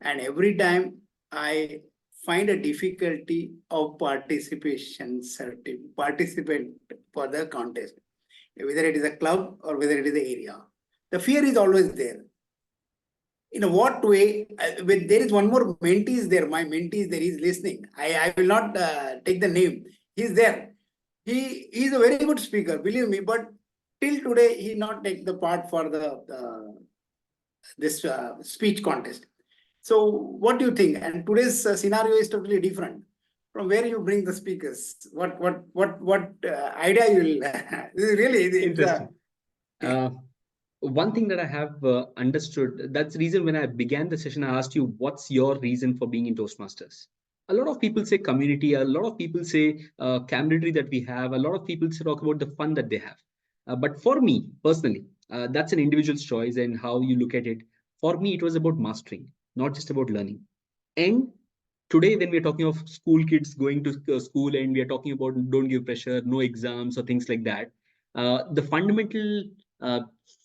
And every time I find a difficulty of participant for the contest, whether it is a club or whether it is the area. The fear is always there. In what way? When there is one more mentee is there. My mentee is there. He's listening. I will not take the name. He's there. He is a very good speaker, believe me. But till today, he not take the part for the this speech contest. So, what do you think? And today's scenario is totally different. From where you bring the speakers? What idea you will? This is really Interesting. One thing that I have understood, that's the reason when I began the session, I asked you, what's your reason for being in Toastmasters? A lot of people say community, a lot of people say camaraderie that we have, a lot of people talk about the fun that they have. But for me, personally, that's an individual's choice and how you look at it. For me, it was about mastering, not just about learning. And today, when we're talking of school kids going to school and we are talking about don't give pressure, no exams or things like that, the fundamental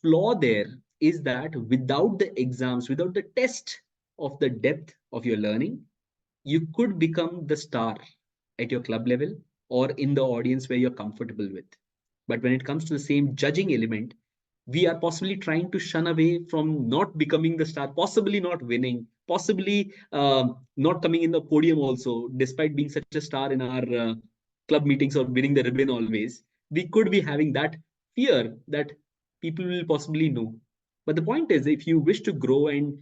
flaw there is that without the exams, without the test of the depth of your learning, you could become the star at your club level or in the audience where you're comfortable with. But when it comes to the same judging element, we are possibly trying to shun away from not becoming the star, possibly not winning, possibly not coming in the podium also, despite being such a star in our club meetings or winning the ribbon always. We could be having that fear that people will possibly know. But the point is, if you wish to grow and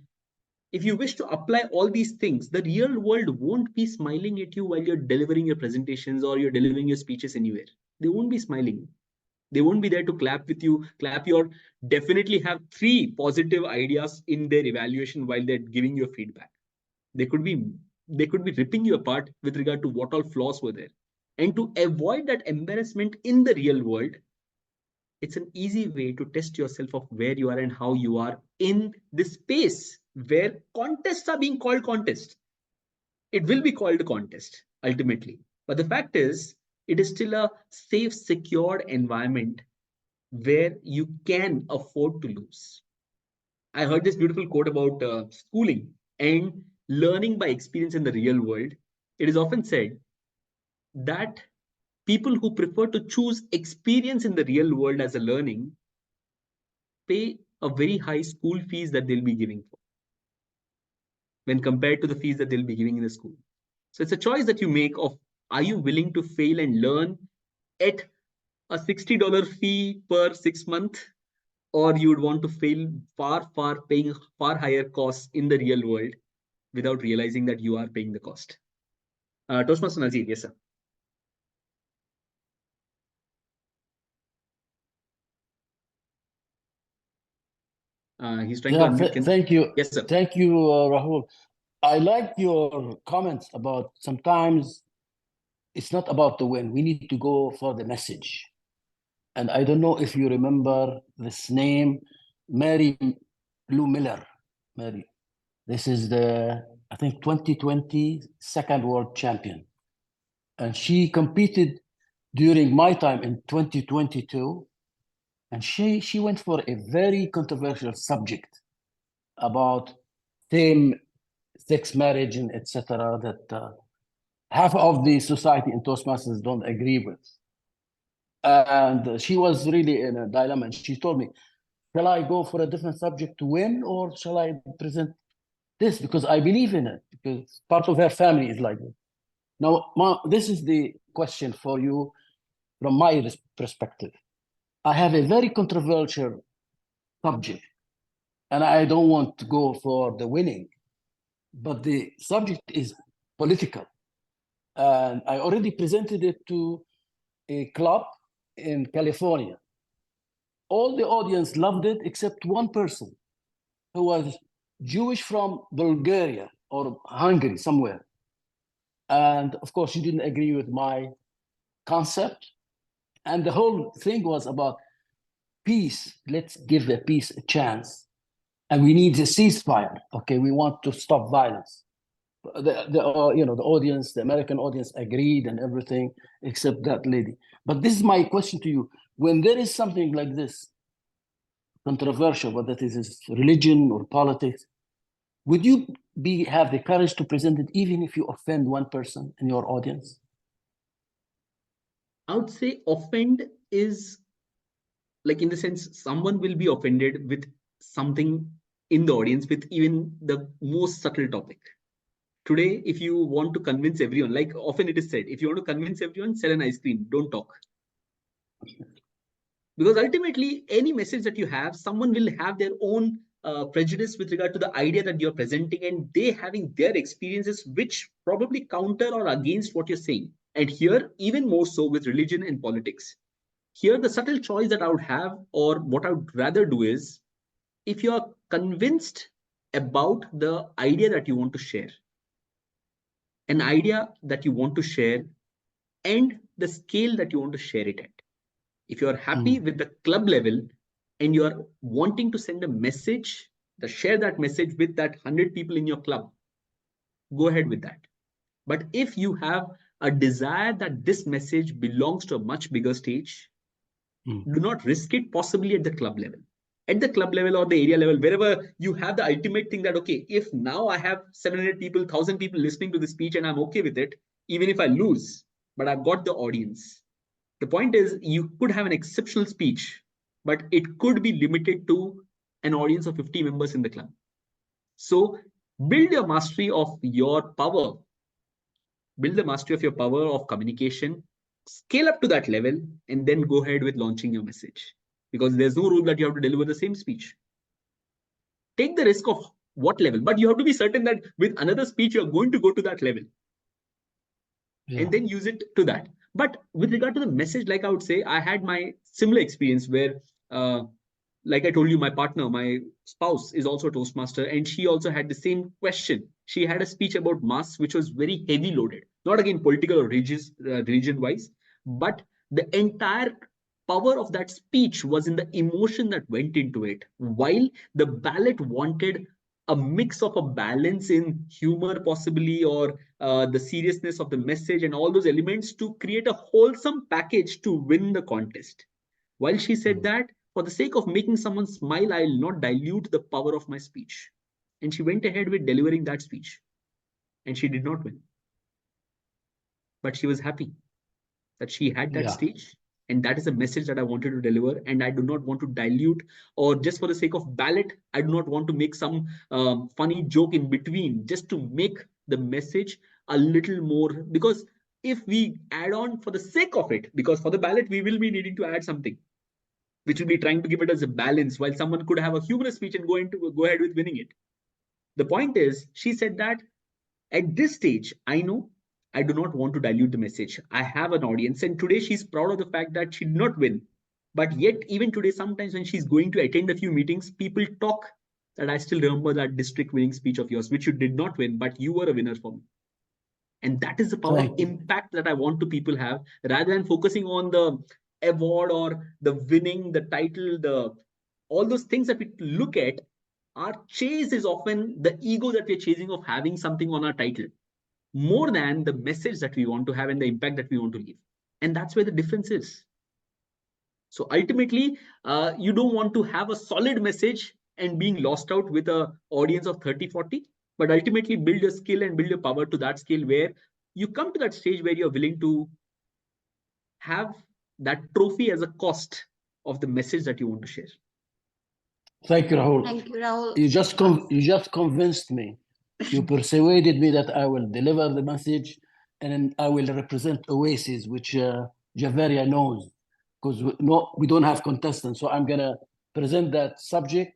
if you wish to apply all these things, the real world won't be smiling at you while you're delivering your presentations or you're delivering your speeches anywhere. They won't be smiling. They won't be there to clap with you, clap your, definitely have 3 positive ideas in their evaluation while they're giving you feedback. They could be ripping you apart with regard to what all flaws were there. And to avoid that embarrassment in the real world, it's an easy way to test yourself of where you are and how you are in this space where contests are being called contests. It will be called a contest ultimately. But the fact is, it is still a safe, secured environment where you can afford to lose. I heard this beautiful quote about schooling and learning by experience in the real world. It is often said that people who prefer to choose experience in the real world as a learning pay a very high school fees that they'll be giving for when compared to the fees that they'll be giving in the school. So it's a choice that you make of, are you willing to fail and learn at a $60 fee per 6 month, or you would want to fail paying far higher costs in the real world without realizing that you are paying the cost. Toastmaster Nazir, yes, sir. He's trying to unmute. Thank you. Yes, sir. Thank you, Rahul. I like your comments about sometimes it's not about the win. We need to go for the message. And I don't know if you remember this name, Mary Lou Miller. Mary. This is the, I think, 2020 second world champion. And she competed during my time in 2022. And she went for a very controversial subject about same-sex marriage and etc. that half of the society in Toastmasters don't agree with. And she was really in a dilemma. And she told me, shall I go for a different subject to win, or shall I present this because I believe in it, because part of her family is like this. Now, this is the question for you from my perspective. I have a very controversial subject, and I don't want to go for the winning, but the subject is political. And I already presented it to a club in California. All the audience loved it except one person who was Jewish from Bulgaria or Hungary, somewhere. And of course, she didn't agree with my concept. And the whole thing was about peace. Let's give the peace a chance. And we need a ceasefire. Okay, we want to stop violence. The audience, the American audience agreed and everything except that lady. But this is my question to you. When there is something like this, controversial, whether it is religion or politics, would you have the courage to present it even if you offend one person in your audience? I would say offend is like, in the sense, someone will be offended with something in the audience with even the most subtle topic. Today, if you want to convince everyone, like often it is said, if you want to convince everyone, sell an ice cream, don't talk. Because ultimately, any message that you have, someone will have their own prejudice with regard to the idea that you're presenting, and they having their experiences which probably counter or against what you're saying. And here, even more so with religion and politics. Here, the subtle choice that I would have, or what I would rather do is, if you are convinced about the idea that you want to share, an idea that you want to share, and the scale that you want to share it at. If you are happy with the club level and you are wanting to send a message, share that message with that 100 people in your club, go ahead with that. But if you have a desire that this message belongs to a much bigger stage, do not risk it, possibly at the club level. At the club level or the area level, wherever you have the ultimate thing that, okay, if now I have 700 people, 1,000 people listening to the speech and I'm okay with it, even if I lose, but I've got the audience. The point is, you could have an exceptional speech, but it could be limited to an audience of 50 members in the club. So build your mastery of your power. Build the mastery of your power of communication, scale up to that level, and then go ahead with launching your message. Because there's no rule that you have to deliver the same speech. Take the risk of what level, but you have to be certain that with another speech, you're going to go to that level. Yeah. And then use it to that. But with regard to the message, like I would say, I had my similar experience where, like I told you, my partner, my spouse is also a Toastmaster, and she also had the same question. She had a speech about mass, which was very heavy loaded, not again political or religion wise, but the entire power of that speech was in the emotion that went into it. While the ballot wanted a mix of a balance in humor, possibly, or the seriousness of the message and all those elements to create a wholesome package to win the contest. While she said that, for the sake of making someone smile, I will not dilute the power of my speech. And she went ahead with delivering that speech. And she did not win. But she was happy that she had that stage. And that is a message that I wanted to deliver. And I do not want to dilute, or just for the sake of ballot, I do not want to make some funny joke in between, just to make the message a little more. Because if we add on for the sake of it, because for the ballot, we will be needing to add something, which will be trying to give it as a balance, while someone could have a humorous speech and go ahead with winning it. The point is, she said that at this stage, I know I do not want to dilute the message. I have an audience, and today she's proud of the fact that she did not win. But yet, even today, sometimes when she's going to attend a few meetings, people talk that I still remember that district winning speech of yours, which you did not win, but you were a winner for me. And that is the power of impact that I want to people have, rather than focusing on the award or the winning, the title, all those things that we look at. Our chase is often the ego that we're chasing of having something on our title, more than the message that we want to have and the impact that we want to leave. And that's where the difference is. So ultimately, you don't want to have a solid message and being lost out with an audience of 30, 40, but ultimately build your skill and build your power to that scale where you come to that stage where you're willing to have that trophy as a cost of the message that you want to share. Thank you, Rahul. Thank you, Rahul. You just convinced me You persuaded me that I will deliver the message, and then I will represent Oasis, which Javeria knows, because we don't have contestants. So I'm gonna present that subject,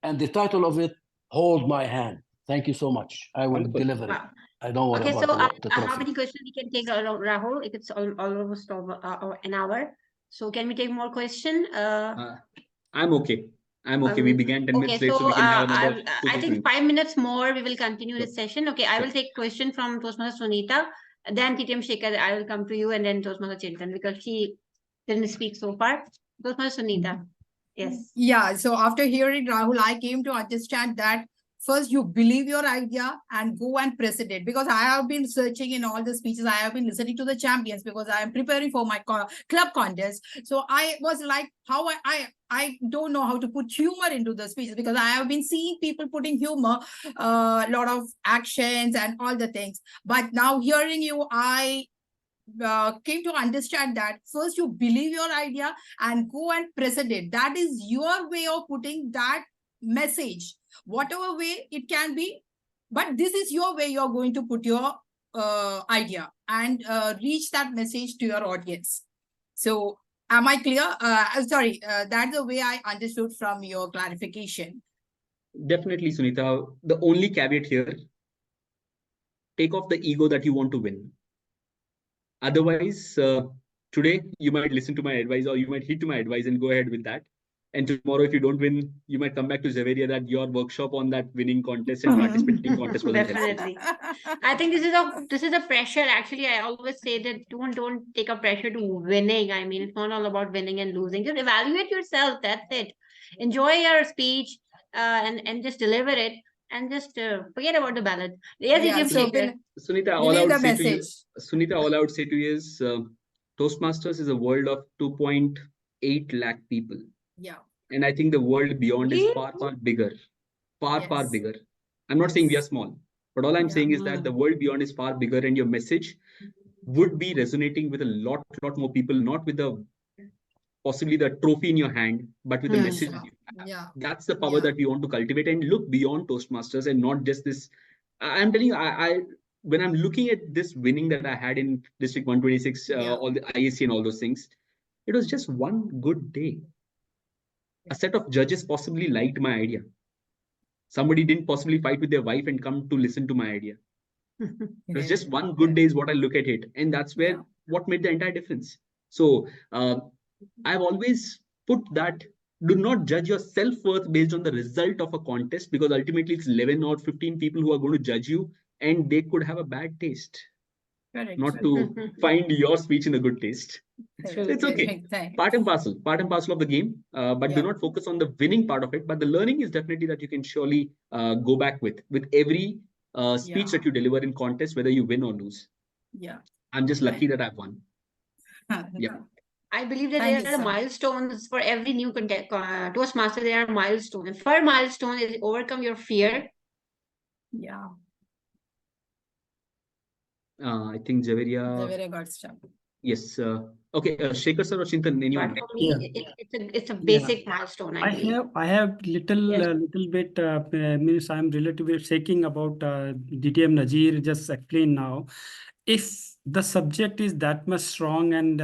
and the title of it, "Hold My Hand." Thank you so much. I will Wonderful. deliver it. Wow. I don't worry Okay, about so the how trophy. many questions we can take, Rahul? It's almost over an hour. So can we take more question? I'm okay. I'm okay. We began 10 Okay, minutes late, so so we can have another I 2 to 3. think 5 minutes more. We will continue this session. Okay, I Sure. will take question from Toastmaster Sunita, then TTM Shekhar. I will come to you, and then Toastmaster Chintan because she didn't speak so far. Toastmaster Sunita, yes. Yeah, so after hearing Rahul, I came to understand that first you believe your idea and go and present it, because I have been searching in all the speeches. I have been listening to the champions because I am preparing for my club contest. So I was like, how I don't know how to put humor into the speeches, because I have been seeing people putting humor, a lot of actions and all the things. But now hearing you, I came to understand that first you believe your idea and go and present it. That is your way of putting that message, whatever way it can be. But this is your way you're going to put your idea and reach that message to your audience. So am I clear? Sorry, that's the way I understood from your clarification. Definitely, Sunita. The only caveat here, take off the ego that you want to win. Otherwise, today you might listen to my advice or you might heed to my advice and go ahead with that. And tomorrow, if you don't win, you might come back to Xavier that your workshop on that winning contest and participating contest wasn't helpful. Definitely. I think this is a pressure. Actually, I always say that don't take a pressure to winning. I mean, it's not all about winning and losing. Just evaluate yourself. That's it. Enjoy your speech and just deliver it and just forget about the ballot. Yes, Yeah, TTM so Shekhar. Sunita, all I believe would the say to you, message. Sunita, all I would say to you is Toastmasters is a world of 2.8 lakh people. Yeah. And I think the world beyond is Really? far, far bigger. Far, far Yes. bigger. I'm not saying we are Yes. small, but all I'm Yeah. saying is that the world beyond is far bigger and your message would be resonating with a lot more people, not with the possibly the trophy in your hand, but with the Hmm. message you have. Yeah. That's the power Yeah. that we want to cultivate and look beyond Toastmasters and not just this. I'm telling you, I when I'm looking at this winning that I had in District 126, Yeah. all the IAC and all those things, it was just one good day. A set of judges possibly liked my idea. Somebody didn't possibly fight with their wife and come to listen to my idea. It was just one good day is what I look at it. And that's where what made the entire difference. So I've always put that, do not judge your self-worth based on the result of a contest, because ultimately it's 11 or 15 people who are going to judge you and they could have a bad taste. Correct. Not to find your speech in a good taste. So it's okay. Part and parcel of the game. But do not focus on the winning part of it. But the learning is definitely that you can surely go back with every speech that you deliver in contest, whether you win or lose. Yeah. I'm just lucky that I've won. Yeah. I believe that Thank you, there are sir. milestones for every new Toastmaster. There are milestones. The first milestone is overcome your fear. Yeah. I think Javeria. Very good stuff. Yes. Okay. Shekhar sir or Chintan, anyone? But for me, it's a basic milestone. I believe. I have little bit means I'm relatively shaking about DTM Nazir just explained now. If the subject is that much strong, and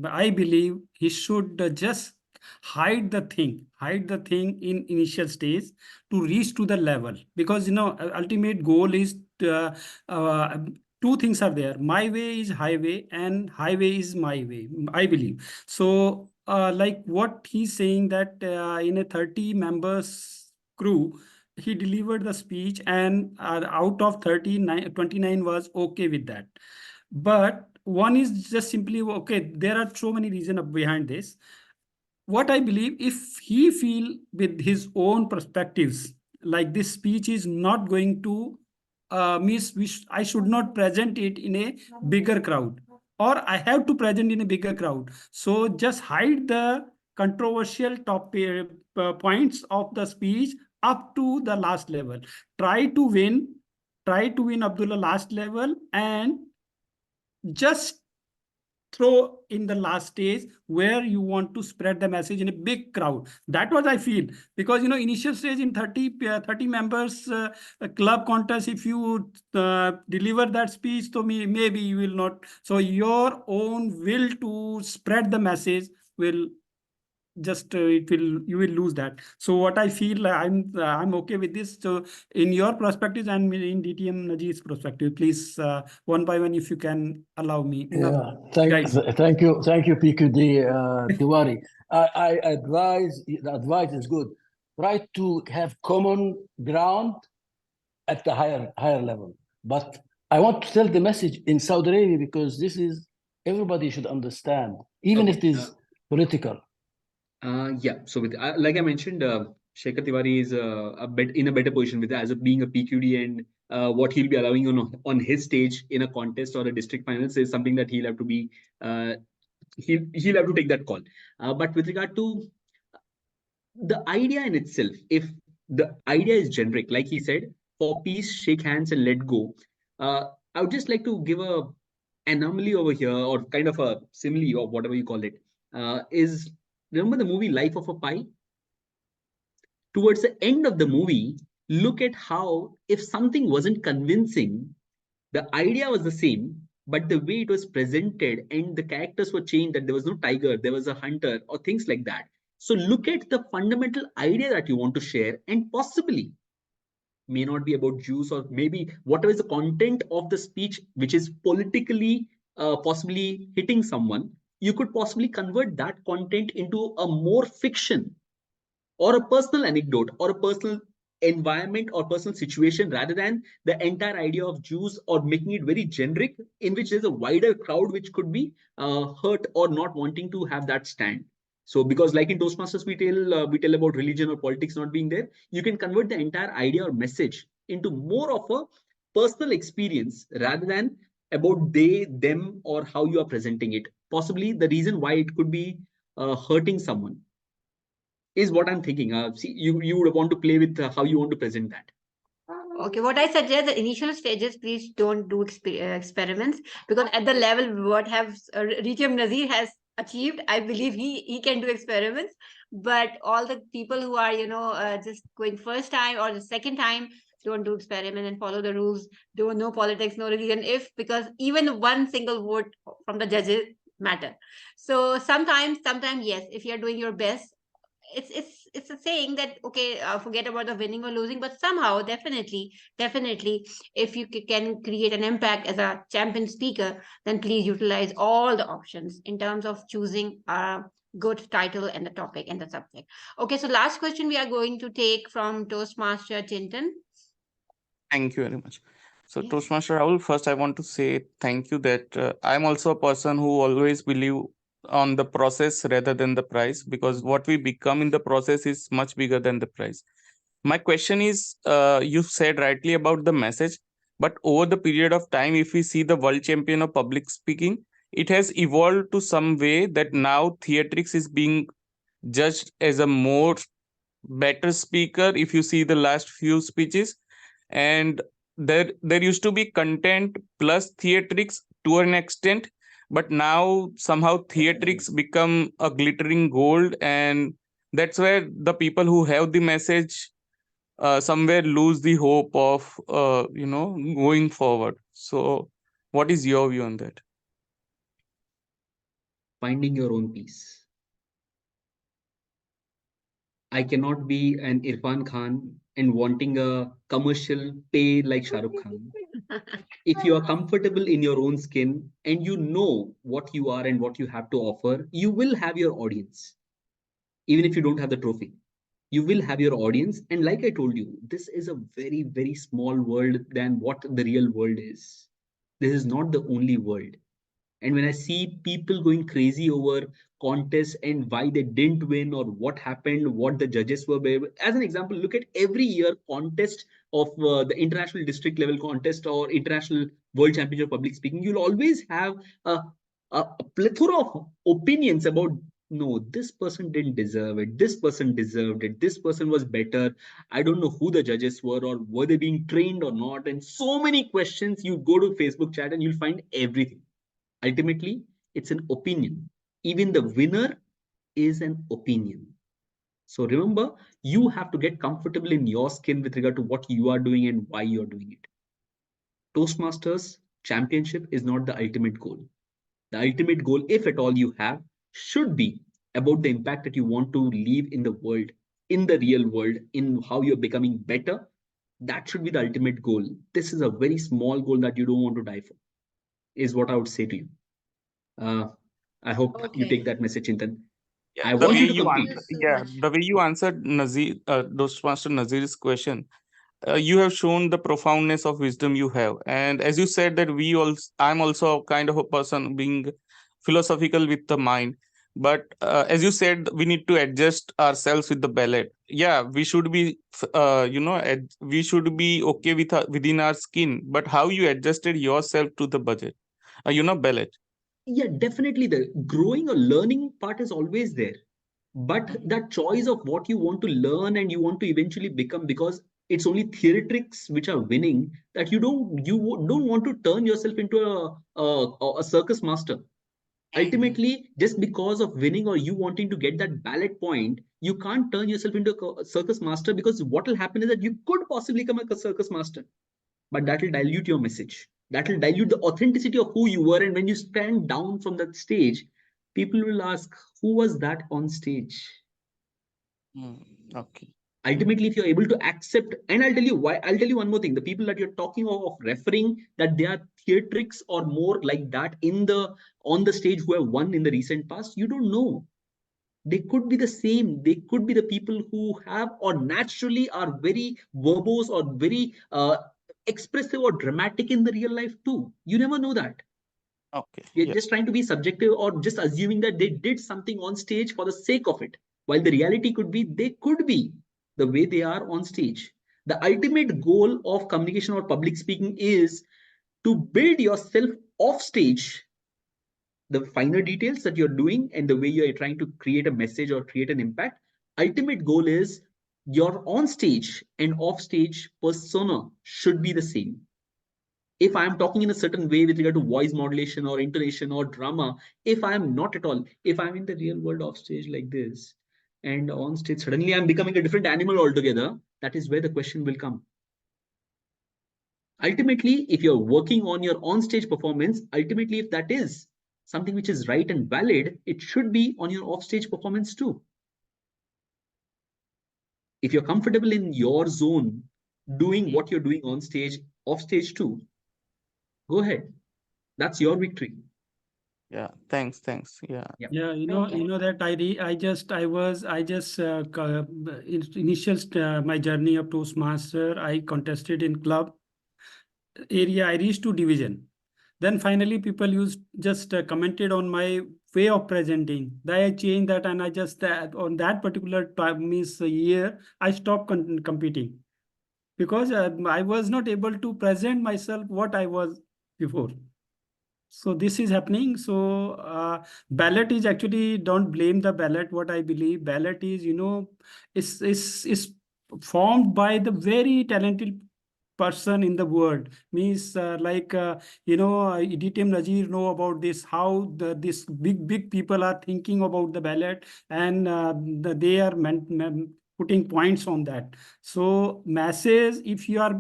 I believe he should just hide the thing in initial stage to reach to the level, because ultimate goal is uh, two things are there. My way is highway and highway is my way, I believe. So like what he's saying that in a 30 members crew, he delivered the speech, and out of 39, 29 was okay with that. But one is just simply, okay, there are so many reasons behind this. What I believe, if he feel with his own perspectives, like this speech is not going to I should not present it in a bigger crowd, or I have to present in a bigger crowd. So just hide the controversial top points of the speech up to the last level. Try to win Abdullah last level, and just throw in the last stage where you want to spread the message in a big crowd. That was I feel, because initial stage in 30 members club contest, if you deliver that speech, so maybe you will not. So your own will to spread the message will just you will lose that. So what I feel, I'm okay with this. So in your perspective and in DTM Najib's perspective, please one by one, if you can allow me. Yeah, Guys. thank you, PQD Tiwari. I advise, the advice is good. Try to have common ground at the higher level. But I want to tell the message in Saudi Arabia, because this is, everybody should understand, even if it is political. Yeah. So with like I mentioned, Shekhar Tiwari is in a better position with as of being a PQD, and what he'll be allowing on his stage in a contest or a district finals is something that he'll have to be he'll have to take that call. But with regard to the idea in itself, if the idea is generic, like he said, for peace, shake hands and let go. I would just like to give a anomaly over here, or kind of a simile, or whatever you call it. Is remember the movie Life of a Pi? Towards the end of the movie, look at how, if something wasn't convincing, the idea was the same, but the way it was presented and the characters were changed, that there was no tiger, there was a hunter, or things like that. So look at the fundamental idea that you want to share, and possibly may not be about Jews, or maybe whatever is the content of the speech, which is politically possibly hitting someone, you could possibly convert that content into a more fiction or a personal anecdote or a personal environment or personal situation, rather than the entire idea of Jews, or making it very generic, in which there's a wider crowd which could be hurt or not wanting to have that stand. So because like in Toastmasters, we tell about religion or politics not being there, you can convert the entire idea or message into more of a personal experience rather than about they, them, or how you are presenting it. Possibly the reason why it could be hurting someone is what I'm thinking. See, you would want to play with how you want to present that. Okay, what I suggest, the initial stages, please don't do experiments, because at the level what have Ritam Nazir has achieved, I believe he can do experiments. But all the people who are just going first time or the second time, don't do experiment and follow the rules. Don't know politics, no religion. Because even one single vote from the judges matter. So sometimes yes, if you're doing your best, it's a saying that okay, forget about the winning or losing, but somehow definitely if you can create an impact as a champion speaker, then please utilize all the options in terms of choosing a good title and the topic and the subject. Okay, so last question we are going to take from Toastmaster Chintan. Thank you very much. So Yes. Toastmaster Rahul, first I want to say thank you that I'm also a person who always believe on the process rather than the prize, because what we become in the process is much bigger than the prize. My question is, you said rightly about the message, but over the period of time, if we see the world champion of public speaking, it has evolved to some way that now theatrics is being judged as a more better speaker. If you see the last few speeches, and there used to be content plus theatrics to an extent, but now somehow theatrics become a glittering gold, and that's where the people who have the message somewhere lose the hope of going forward. So what is your view on that? Finding your own peace. I cannot be an Irfan Khan and wanting a commercial pay like Shah Rukh Khan. If you are comfortable in your own skin and you know what you are and what you have to offer, you will have your audience. Even if you don't have the trophy, you will have your audience. And like I told you, this is a very, very small world than what the real world is. This is not the only world. And when I see people going crazy over contests and why they didn't win or what happened, what the judges were, as an example, look at every year contest of the international district level contest or international world championship of public speaking. You'll always have a plethora of opinions about, no, this person didn't deserve it, this person deserved it, this person was better. I don't know who the judges were, or were they being trained or not, and so many questions. You go to Facebook chat and you'll find everything. Ultimately, it's an opinion. Even the winner is an opinion. So remember, you have to get comfortable in your skin with regard to what you are doing and why you are doing it. Toastmasters championship is not the ultimate goal. The ultimate goal, if at all you have, should be about the impact that you want to leave in the world, in the real world, in how you're becoming better. That should be the ultimate goal. This is a very small goal that you don't want to die for, is what I would say to you. I hope you take that message, Chintan. I The want way you to you compete. answer, the way you answered Nazir, Toastmaster Nazir's question, you have shown the profoundness of wisdom you have. And as you said that I'm also kind of a person being philosophical with the mind. But as you said, we need to adjust ourselves with the ballot. Yeah, we should be, we should be okay with within our skin. But how you adjusted yourself to the budget, ballot. Yeah, definitely the growing or learning part is always there. But that choice of what you want to learn and you want to eventually become, because it's only theatrics which are winning, that you don't want to turn yourself into a circus master. Ultimately, just because of winning or you wanting to get that ballot point, you can't turn yourself into a circus master, because what will happen is that you could possibly become a circus master, but that will dilute your message. That will dilute the authenticity of who you were. And when you stand down from that stage, people will ask, who was that on stage? Okay. Ultimately, if you're able to accept, and I'll tell you why, I'll tell you one more thing. The people that you're talking of referring that they are theatrics or more like that on the stage who have won in the recent past, you don't know. They could be the same. They could be the people who have or naturally are very verbose or very expressive or dramatic in the real life too. You never know that. Okay. You're just trying to be subjective or just assuming that they did something on stage for the sake of it. While the reality could be, they could be the way they are on stage. The ultimate goal of communication or public speaking is to build yourself off stage, the finer details that you're doing and the way you're trying to create a message or create an impact. Ultimate goal is your on stage and off stage persona should be the same. If I'm talking in a certain way with regard to voice modulation or intonation or drama, if I'm not at all, if I'm in the real world off stage like this and on stage, suddenly I'm becoming a different animal altogether, that is where the question will come. Ultimately, if you're working on your on stage performance, ultimately, if that is something which is right and valid, it should be on your off stage performance too. If you're comfortable in your zone, doing what you're doing on stage, off stage too, go ahead. That's your victory. Yeah. Thanks. Yeah. Yeah, you know that I just initial my journey of Toastmaster. I contested in club area. I reached to division. Then finally, people just commented on my way of presenting. Then I changed that, and I just on that particular time means year I stopped competing because I was not able to present myself what I was before. So this is happening. So ballot is actually, don't blame the ballot. What I believe ballot is, is formed by the very talented person in the world. Means Editim Nazir know about this, how this big people are thinking about the ballot, and they are putting points on that. So message, if you are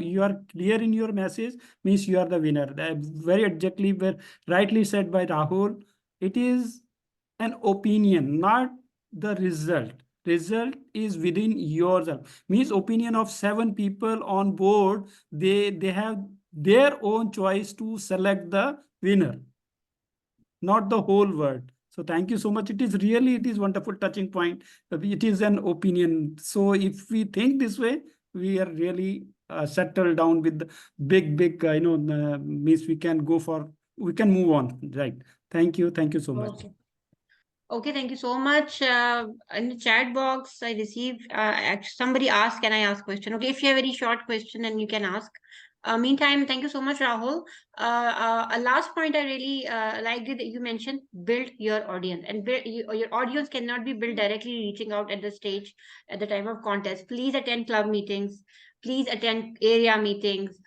clear in your message, means you are the winner. Very exactly, rightly said by Rahul. It is an opinion, not the result. Result is within yourself. Means opinion of 7 people on board, they have their own choice to select the winner, not the whole world. So thank you so much. It is wonderful touching point. It is an opinion. So if we think this way, we are really settled down with the big means we can move on, right? Thank you so much. Okay, thank you so much. In the chat box, I received somebody asked, can I ask question? Okay, if you have a very short question, then you can ask. Meantime, thank you so much, Rahul. A last point I really liked it that you mentioned, build your audience. And your audience cannot be built directly reaching out at the stage at the time of contest. Please attend club meetings. Please attend area meetings.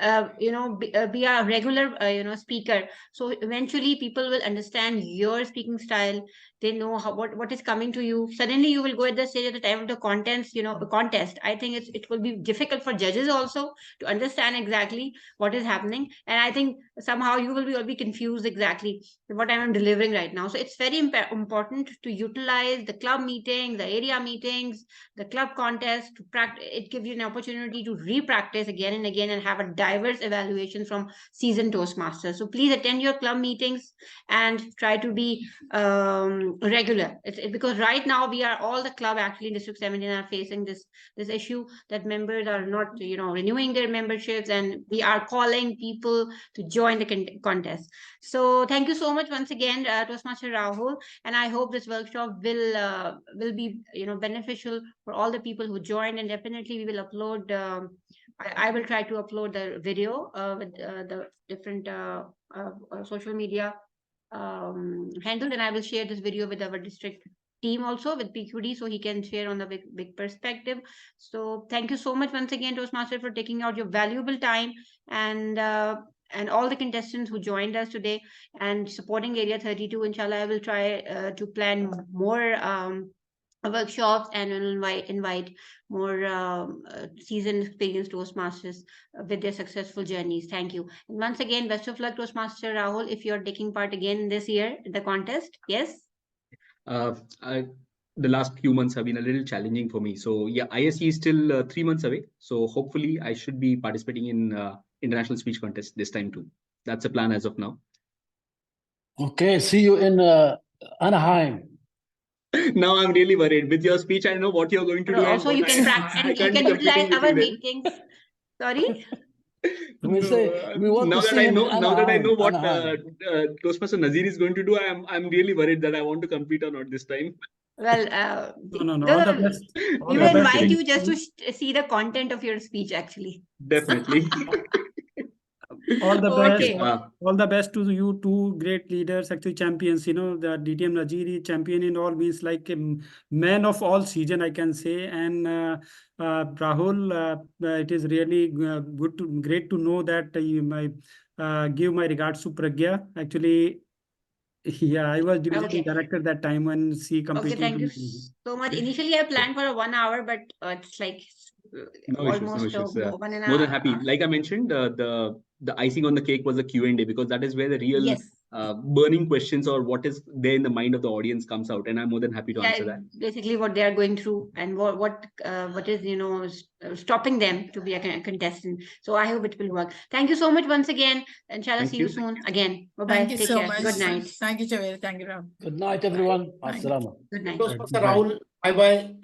be a regular speaker, so eventually people will understand your speaking style. They know what is coming to you. Suddenly you will go at the stage at the time of the contest. I think it will be difficult for judges also to understand exactly what is happening, and I think somehow you will be confused exactly what I am delivering right now. So it's very important to utilize the club meetings, the area meetings, the club contest to practice. It gives you an opportunity to re-practice again and again and have a diverse evaluation from seasoned Toastmasters. So please attend your club meetings and try to be regular. Because right now we are all the club actually in District 17 are facing this issue that members are not renewing their memberships, and we are calling people to join the contest. So thank you so much once again, Toastmaster Rahul, and I hope this workshop will be beneficial for all the people who joined, and definitely we will upload. I will try to upload the video with the different social media handle, and I will share this video with our district team also with PQD, so he can share on the big perspective. So thank you so much once again, Toastmaster, for taking out your valuable time, and all the contestants who joined us today and supporting Area 32. Inshallah, I will try to plan more workshops and will invite more seasoned experienced Toastmasters with their successful journeys. Thank you. And once again, best of luck, Toastmaster Rahul, if you're taking part again this year in the contest. Yes? The last few months have been a little challenging for me. So yeah, ISE is still 3 months away. So hopefully I should be participating in international speech contest this time too. That's the plan as of now. Okay, see you in Anaheim. Now I'm really worried. With your speech, I know what you're going to do. Also, you can practice and you can utilize our meetings. Sorry? We say we want now to that see I him know, in now that I know what Anaheim. Toastmaster Nazir is going to do, I'm really worried that I want to compete or not this time. Well, No. All the best. We will invite you just to see the content of your speech, actually. Definitely. All the best. Okay. All the best to you, two great leaders, actually champions. The DTM Najiri champion in all means like a man of all season, I can say. And Rahul, it is really great to know that you might give my regards to Pragya. Actually, yeah, I was division director that time when she competed. Okay, thank you so much. Initially, I planned for 1 hour, but it's like almost 1 and a half. More than happy. Like I mentioned, the icing on the cake was the Q&A, because that is where the real burning questions or what is there in the mind of the audience comes out, and I'm more than happy to answer that. Basically, what they are going through and what is stopping them to be a contestant. So I hope it will work. Thank you so much once again. Inshallah, see you soon again. Bye bye. Thank you Take so care. much. Good night. Thank you, Javed. Thank you, Rahul. Good night, everyone. Assalamu. Good night. Rahul, bye bye.